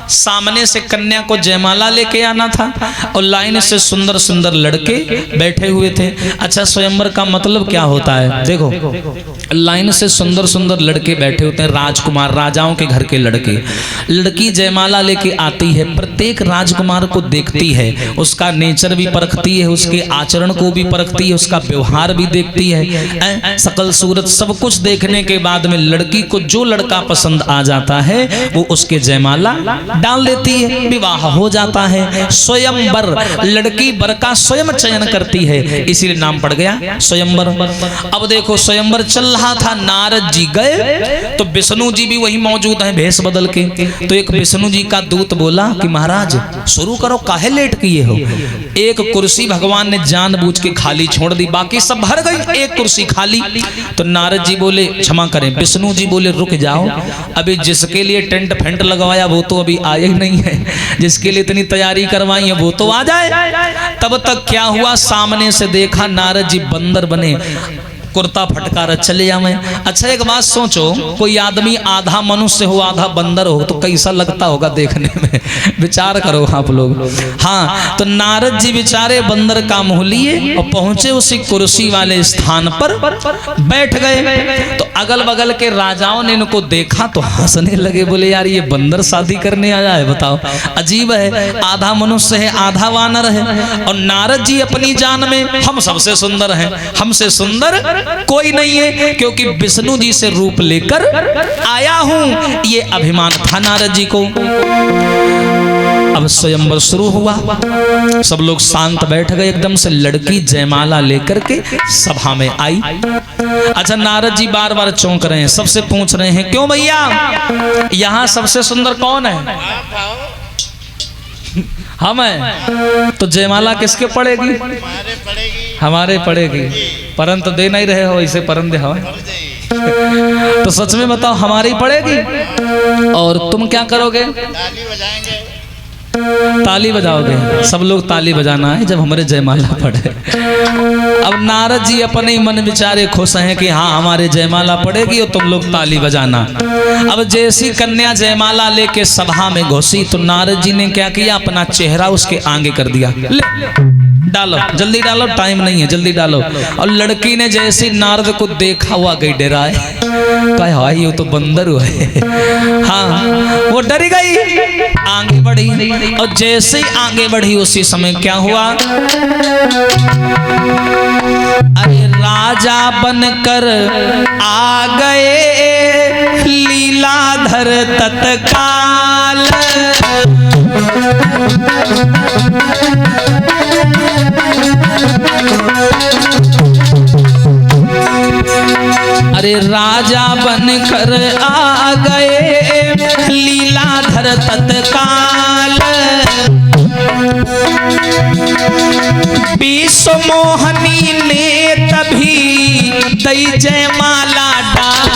सामने से कन्या को जयमाला लेके आना था, और लाइन से सुंदर सुंदर लड़के बैठे हुए थे। अच्छा स्वयंवर का मतलब क्या होता है? देखो लाइन से सुंदर सुंदर लड़के बैठे होते हैं, राजकुमार, राजाओं के घर के लड़के। लड़की जयमाला लेके आती है, प्रत्येक राजकुमार को देखती है, उसका नेचर भी परखती है, उसके आचरण को भी परखती है, उसका व्यवहार भी देखती है, सकल सूरत सब कुछ देखने के बाद में लड़की को जो लड़का पसंद आ जाता है वो उसके जयमाला डाल देती है, विवाह हो जाता है। स्वयंवर, लड़की वर का स्वयं चयन करती है, इसीलिए नाम पड़ गया स्वयंवर। अब देखो स्वयंवर चल रहा था, नारद जी गए तो विष्णु जी भी वही मौजूद हैं भेष बदल के। तो एक विष्णु जी का दूत बोला कि महाराज शुरू करो, काहे लेट किए हो? एक कुर्सी भगवान ने जानबूझ के खाली छोड़ दी, बाकी सब भर गई, एक कुर्सी खाली। तो नारद जी बोले क्षमा करें, विष्णु जी बोले रुक जाओ, अभी जिसके लिए टेंट फेंट लगवाया वो तो अभी आया ही नहीं है, जिसके लिए इतनी तैयारी करवाई है वो तो आ जाए। तब तक क्या हुआ, सामने से देखा नारद जी बंदर बने, कुर्ता फटकार चले जावे। अच्छा एक बात सोचो, कोई आदमी आधा मनुष्य हो आधा बंदर हो तो कैसा लगता होगा देखने में, विचार करो आप लोग। हाँ तो नारद जी बेचारे बंदर का मुंह लिए और पहुंचे उसी कुर्सी वाले स्थान पर बैठ गए। तो अगल बगल के राजाओं ने इनको देखा तो हंसने लगे, बोले यार ये बंदर शादी करने आया है, बताओ अजीब है, आधा मनुष्य है आधा वानर है, और नारद जी अपनी जान में हम सबसे सुंदर हैं, हमसे सुंदर कोई नहीं है, क्योंकि विष्णु जी से रूप लेकर आया हूं, ये अभिमान था नारद जी को। अब स्वयंवर शुरू हुआ, सब लोग शांत बैठ गए, एकदम से लड़की जयमाला लेकर के सभा में आई। अच्छा नारद जी बार बार चौंक रहे हैं, सबसे पूछ रहे हैं क्यों भैया यहाँ सबसे सुंदर कौन है? हम हैं। तो जयमाला किसके पड़ेगी? हमारे पड़ेगी। परन तो दे नहीं रहे हो, इसे परन दे हो। तो सच में बताओ हमारी पड़ेगी। और तुम क्या करोगे? ताली बजाएंगे। ताली बजाओगे? सब लोग ताली बजाना है जब हमारे जयमाला पड़े। अब नारद जी अपने ही मन विचारे खुश हैं कि हाँ हमारे जयमाला पड़ेगी और तुम लोग ताली बजाना। अब जैसी कन्या जयमाला लेके सभा में घुसी तो नारद जी ने क्या किया, अपना चेहरा उसके आगे कर दिया, ले डालो जल्दी डालो, टाइम नहीं है जल्दी डालो। और लड़की ने जैसे नारद को देखा हुआ गई डराए, कहा हाय ये तो बंदर हुआ है। हाँ वो डर गई, आगे बढ़ी, और जैसे ही आगे बढ़ी उसी समय क्या हुआ, अरे राजा बनकर आ गए लीलाधर तत्काल। अरे राजा बनकर आ गए लीलाधर तत्काल, विश्व मोहनी ने तभी दई जयमाला डाल।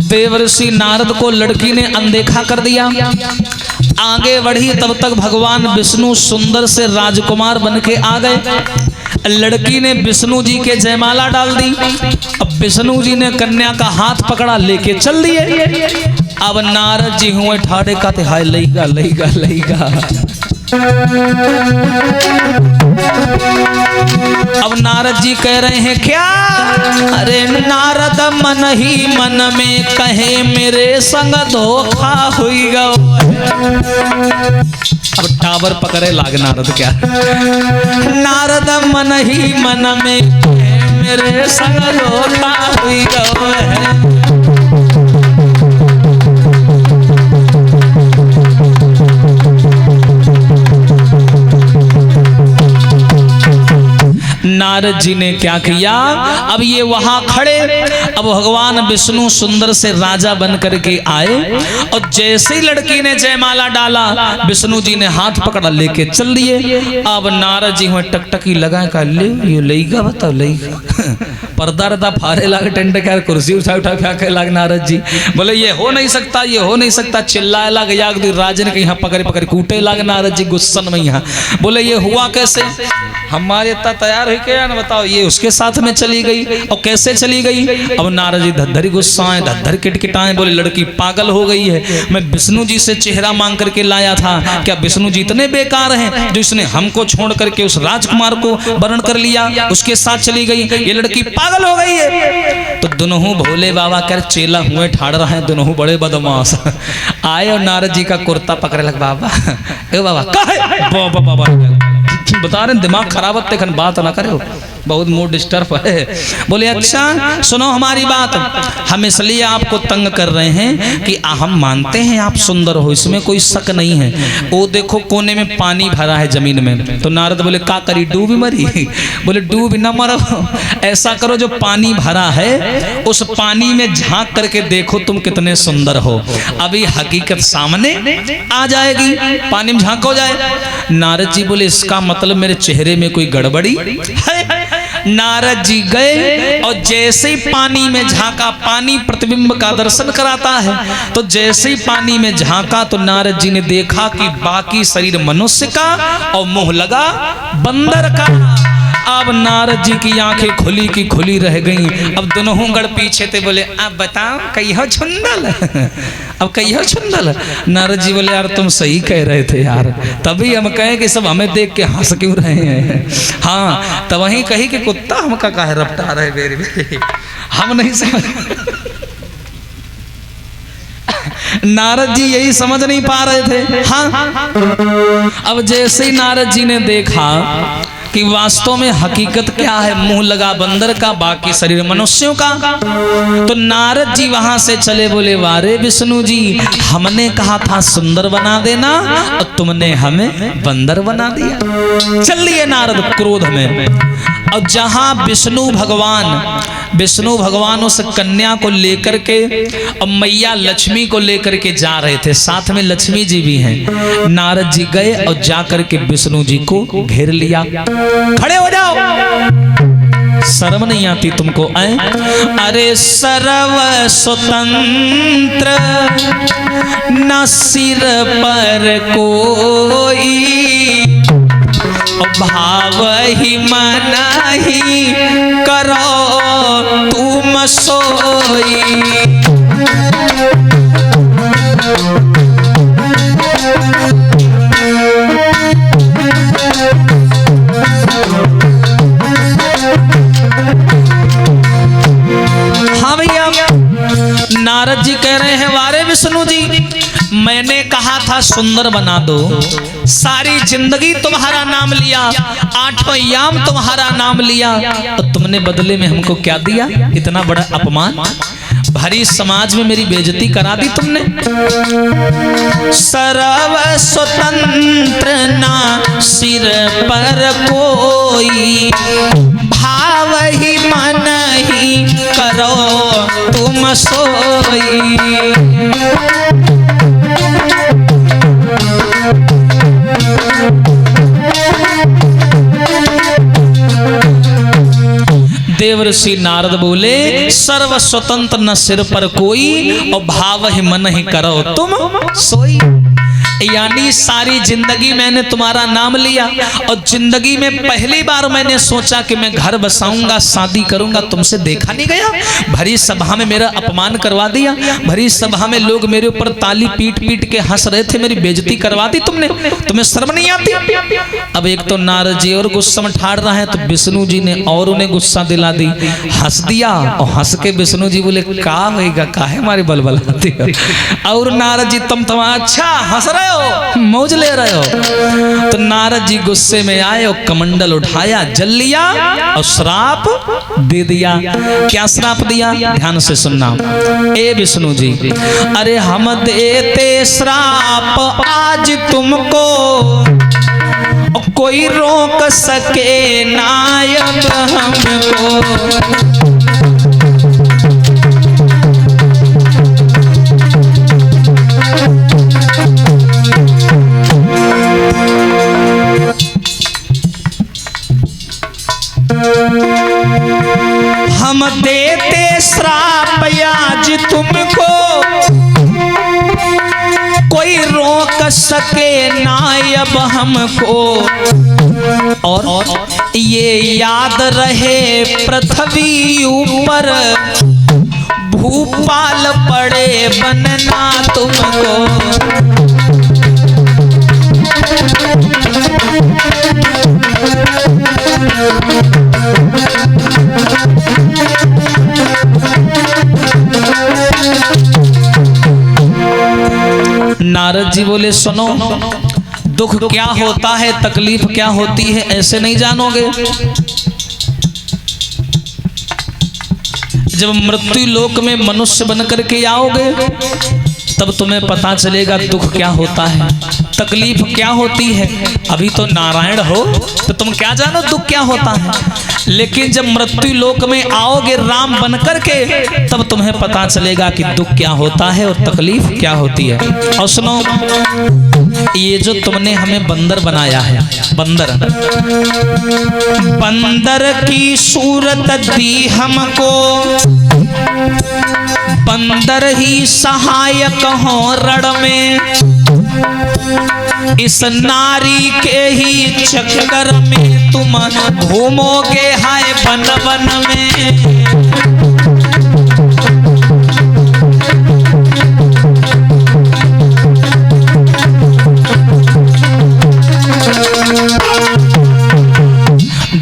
देवर्षि नारद को लड़की ने अनदेखा कर दिया। आगे बढ़ी तब तक भगवान विष्णु सुंदर से राजकुमार बन के आ गए। लड़की ने विष्णु जी के जयमाला डाल दी। अब विष्णु जी ने कन्या का हाथ पकड़ा, लेके चल दिए। अब नारद जी हुए ठाड़े का हाय लईगा लईगा लईगा। अब नारद जी कह रहे हैं क्या? अरे नारद मन ही मन में कहे मेरे संग धोखा हुई गो। अब टावर पकड़े लाग नारद क्या? नारद मन ही मन में कहे मेरे संग धोखा हुई गो। नारद जी ने क्या किया? अब ये वहां खड़े, अब भगवान विष्णु सुंदर से राजा बन करके आए और जैसे ही लड़की ने जयमाला डाला विष्णु जी ने हाथ पकड़ा, लेके चल दिए। अब नारद जी हुए टकटकी लगा का ले ये लईगा, बताओ लईगा। पर्दा रदा फारे लाग, टेंट क्या कुर्सी उठा उठा क्या लाग। नारद जी बोले ये हो नहीं सकता, ये हो नहीं सकता। चिल्लाए लाग याग राजन के यहाँ पकड़े पकड़े कूटे लाग। नारद जी गुस्सन में यहाँ बोले ये हुआ कैसे? हमारे इतना तैयार हुई क्या ना बताओ। ये उसके साथ में चली गई और कैसे चली गई? अब नारद जी धद्धरी गुस्साएं, धद्धर किटकिटाएं, बोले लड़की पागल हो गई है। मैं विष्णु जी से चेहरा मांग करके लाया था, क्या विष्णु जी इतने बेकार हैं जो इसने हमको छोड़ करके उस राजकुमार को वर्ण कर लिया, उसके साथ चली गई? ये लड़की पागल हो गई है। तो दोनों भोले बाबा कर चेला हुए ठाड़ रहे हैं, दोनों बड़े बदमाश आए और नारद जी का कुर्ता पकड़े लग। बाबा ए बाबा बाबा बाबा बता रहे दिमाग खराब है, तेखन बात ना करे, बहुत मूड डिस्टर्ब है। बोले अच्छा सुनो हमारी बात, हम इसलिए आपको तंग कर रहे हैं कि हम मानते हैं आप सुंदर हो, इसमें कोई शक नहीं है। वो देखो कोने में पानी भरा है जमीन में। तो नारद बोले का करी, डूब मरी? बोले डूब न मरो, ऐसा करो जो पानी भरा है उस पानी में झांक करके देखो तुम कितने सुंदर हो, अभी हकीकत सामने आ जाएगी। पानी में झांको जाए। नारद जी बोले इसका मतलब मेरे चेहरे में कोई गड़बड़ी है? नारद जी गए और जैसे ही पानी में झांका, पानी प्रतिबिंब का दर्शन कराता है, तो जैसे ही पानी में झांका तो नारद जी ने देखा कि बाकी शरीर मनुष्य का और मुंह लगा बंदर का। अब नारद जी की आंखें खुली की खुली रह गईं। अब दोनों गढ़ पीछे थे, बोले अब बताओ कहियो छुंदल, अब कहियो छुंदल। नारद जी बोले यार तुम सही कह रहे थे यार, तभी हम कहे कि सब हमें देख के हंस क्यों रहे हैं। हाँ तब वहीं कही कि कुत्ता हमका काहे रपटा रहे बेरी बेरी, हम नहीं समझ। नारद जी यही समझ नहीं पा रहे थे। हाँ अब जैसे ही नारद जी ने देखा कि वास्तव में हकीकत क्या है, मुंह लगा बंदर का बाकी शरीर मनुष्यों का, तो नारद जी वहां से चले। बोले वारे विष्णु जी, हमने कहा था सुंदर बना देना और तुमने हमें बंदर बना दिया। चल लिए नारद क्रोध में। और जहां विष्णु भगवान उस कन्या को लेकर के और मैया लक्ष्मी को लेकर के जा रहे थे, साथ में लक्ष्मी जी भी हैं। नारद जी गए और जाकर के विष्णु जी को घेर लिया। खड़े हो जाओ, शर्म नहीं आती तुमको? अरे सर्व स्वतंत्र न सिर पर कोई, भाव ही मन ही करो तुम सोई। हाँ भैया, नारद जी कह रहे हैं वारे विष्णु जी, मैंने कहा था सुंदर बना दो, सारी जिंदगी तुम्हारा नाम लिया, आठों याम तुम्हारा नाम लिया, तो तुमने बदले में हमको क्या दिया? इतना बड़ा अपमान। भरी समाज में मेरी बेइज्जती करा दी तुमने। सर्व स्वतंत्र ना सिर पर कोई, भाव ही मन ही करो तुम सोई। देवर्षि नारद बोले सर्व स्वतंत्र न सिर पर कोई, और भाव ही मन ही करो तुम सोई। यानी सारी जिंदगी मैंने तुम्हारा नाम लिया, और जिंदगी में पहली बार मैंने सोचा कि मैं घर बसाऊंगा, शादी करूंगा, तुमसे देखा नहीं गया। भरी सभा में मेरा अपमान करवा दिया, भरी सभा में लोग मेरे ऊपर ताली पीट पीट के हंस रहे थे, मेरी बेइज्जती करवा दी तुमने। तुम्हें शर्म नहीं आती? अब एक तो नारद जी और गुस्सा में ठाड़ रहा है, तो विष्णु जी ने और उन्हें गुस्सा दिला दी, हंस दिया। और हंस के विष्णु जी बोले का होगा, काहे हमारी बलबल आती है। और नारद जी तुम अच्छा हंस रहे हो, मौज ले रहे हो। तो नारद जी गुस्से में आए और कमंडल उठाया, जल लिया और श्राप दे दिया। क्या श्राप दिया? ध्यान से सुनना। ए विष्णु जी, अरे हम देते श्राप आज तुमको, कोई रोक सके नायब हमको। हम देते श्राप आज तुमको, कोई रोक सके नायब हमको। और ये याद रहे पृथ्वी ऊपर, भूपाल पड़े बनना तुमको। नारद जी बोले सुनो, दुख क्या होता है, तकलीफ क्या होती है, ऐसे नहीं जानोगे। जब मृत्यु लोक में मनुष्य बनकर के आओगे, तब तुम्हें पता चलेगा दुख क्या होता है, तकलीफ क्या होती है। अभी तो नारायण हो तो तुम क्या जानो दुख क्या होता है। लेकिन जब मृत्यु लोक में आओगे राम बनकर के, तब तुम्हें पता चलेगा कि दुख क्या होता है और तकलीफ क्या होती है। और सुनो, ये जो तुमने हमें बंदर बनाया है, बंदर बंदर की सूरत दी हमको, बंदर ही सहायक हो रण में। इस नारी के ही चक्कर में तुम घूमोगे हाय वन वन में।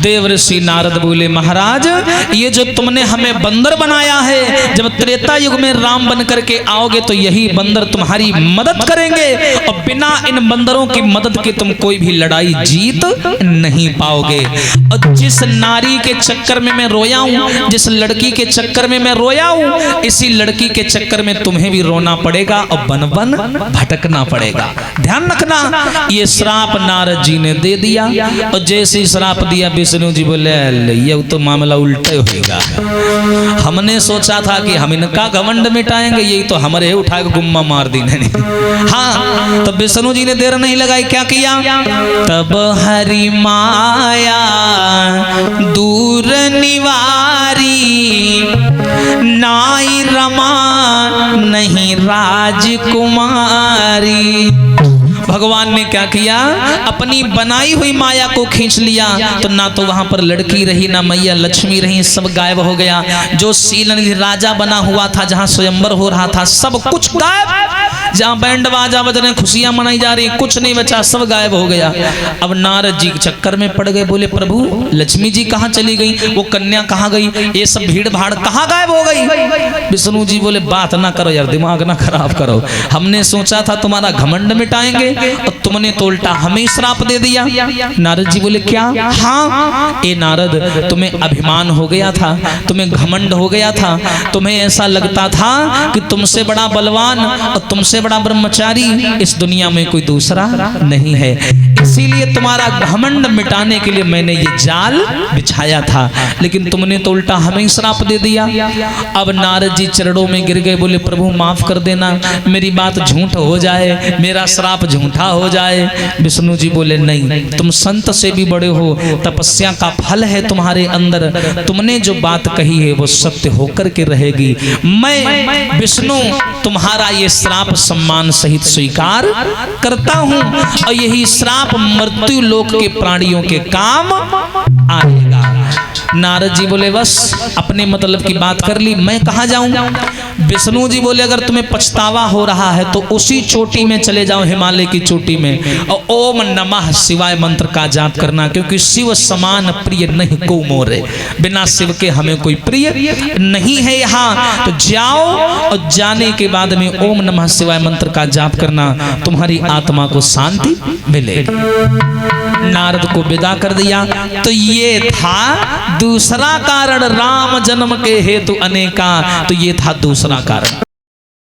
देवर्षि नारद बोले महाराज, ये जो तुमने हमें बंदर बनाया है, जब त्रेता युग में राम बन करके आओगे तो यही बंदर तुम्हारी मदद करेंगे, और बिना इन बंदरों की मदद के तुम कोई भी लड़ाई जीत नहीं पाओगे। और जिस नारी के चक्कर में मैं रोया हूँ, जिस लड़की के चक्कर में मैं रोया हूँ, इसी लड़की के चक्कर में तुम्हें भी रोना पड़ेगा और बन बन भटकना पड़ेगा। ध्यान रखना, ये श्राप नारद जी ने दे दिया। और जैसे श्राप दिया, विष्णु जी बोले ये तो मामला उल्टा होगा। हमने सोचा था कि हम इनका घमंड मिटाएंगे, यही तो हमारे उठा के गुम्मा मार दी। हाँ, तो विष्णु जी ने देर नहीं लगाई, क्या किया? तब हरि माया दूर निवारी, नाई रमा नहीं राजकुमारी। भगवान ने क्या किया? अपनी बनाई हुई माया को खींच लिया, तो ना तो वहां पर लड़की रही, ना मैया लक्ष्मी रही, सब गायब हो गया। जो शील राजा बना हुआ था, जहां स्वयंवर हो रहा था, सब कुछ गायब। जहाँ बैंड बाजा बज रहे, खुशियां मनाई जा रही, कुछ नहीं बचा, सब गायब हो गया। अब नारद जी के चक्कर में पड़ गए, बोले प्रभु लक्ष्मी जी कहाँ चली गई, वो कन्या कहाँ गई, ये सब भीड़ भाड़ कहाँ गायब हो गई। विष्णु जी बोले बात ना करो यार, दिमाग ना खराब करो, हमने सोचा था तुम्हारा घमंड मिटाएंगे और तुमने तो उल्टा हमें श्राप दे दिया। नारद जी बोले क्या? हाँ ए नारद, तुम्हें अभिमान हो गया था, तुम्हें घमंड हो गया था, तुम्हें ऐसा लगता था कि तुमसे बड़ा बलवान और तुमसे बड़ा ब्रह्मचारी इस दुनिया में कोई दूसरा नहीं है, इसीलिए तुम्हारा घमंड मिटाने के लिए मैंने ये जाल बिछाया था, लेकिन तुमने तो उल्टा हमें श्राप दे दिया। अब नारद जी चरणों में गिर गए, बोले प्रभु माफ कर देना, मेरी बात झूठ हो जाए, मेरा श्राप झूठा हो जाए। विष्णु जी बोले नहीं, तुम संत से भी बड़े हो, तपस्या का फल है तुम्हारे अंदर, तुमने जो बात कही है वो सत्य होकर के रहेगी। मैं विष्णु तुम्हारा ये श्राप सम्मान सहित स्वीकार करता हूं और यही श्राप मृत्यु लोक के प्राणियों के काम आएगा। नारद जी बोले बस अपने मतलब की बात कर ली, मैं कहाँ जाऊं। विष्णु जी बोले अगर तुम्हें पछतावा हो रहा है तो उसी चोटी में चले जाओ, हिमालय की चोटी में, और ओम नमः शिवाय मंत्र का जाप करना, क्योंकि शिव समान प्रिय नहीं को मोरे, बिना शिव के हमें कोई प्रिय नहीं है यहाँ। तो जाओ और जाने के बाद में ओम नमः शिवाय मंत्र का जाप करना, तुम्हारी आत्मा को शांति मिलेगी। नारद को विदा कर दिया। तो ये था दूसरा कारण, राम जन्म के हेतु अनेका, तो ये था दूसरा कारण।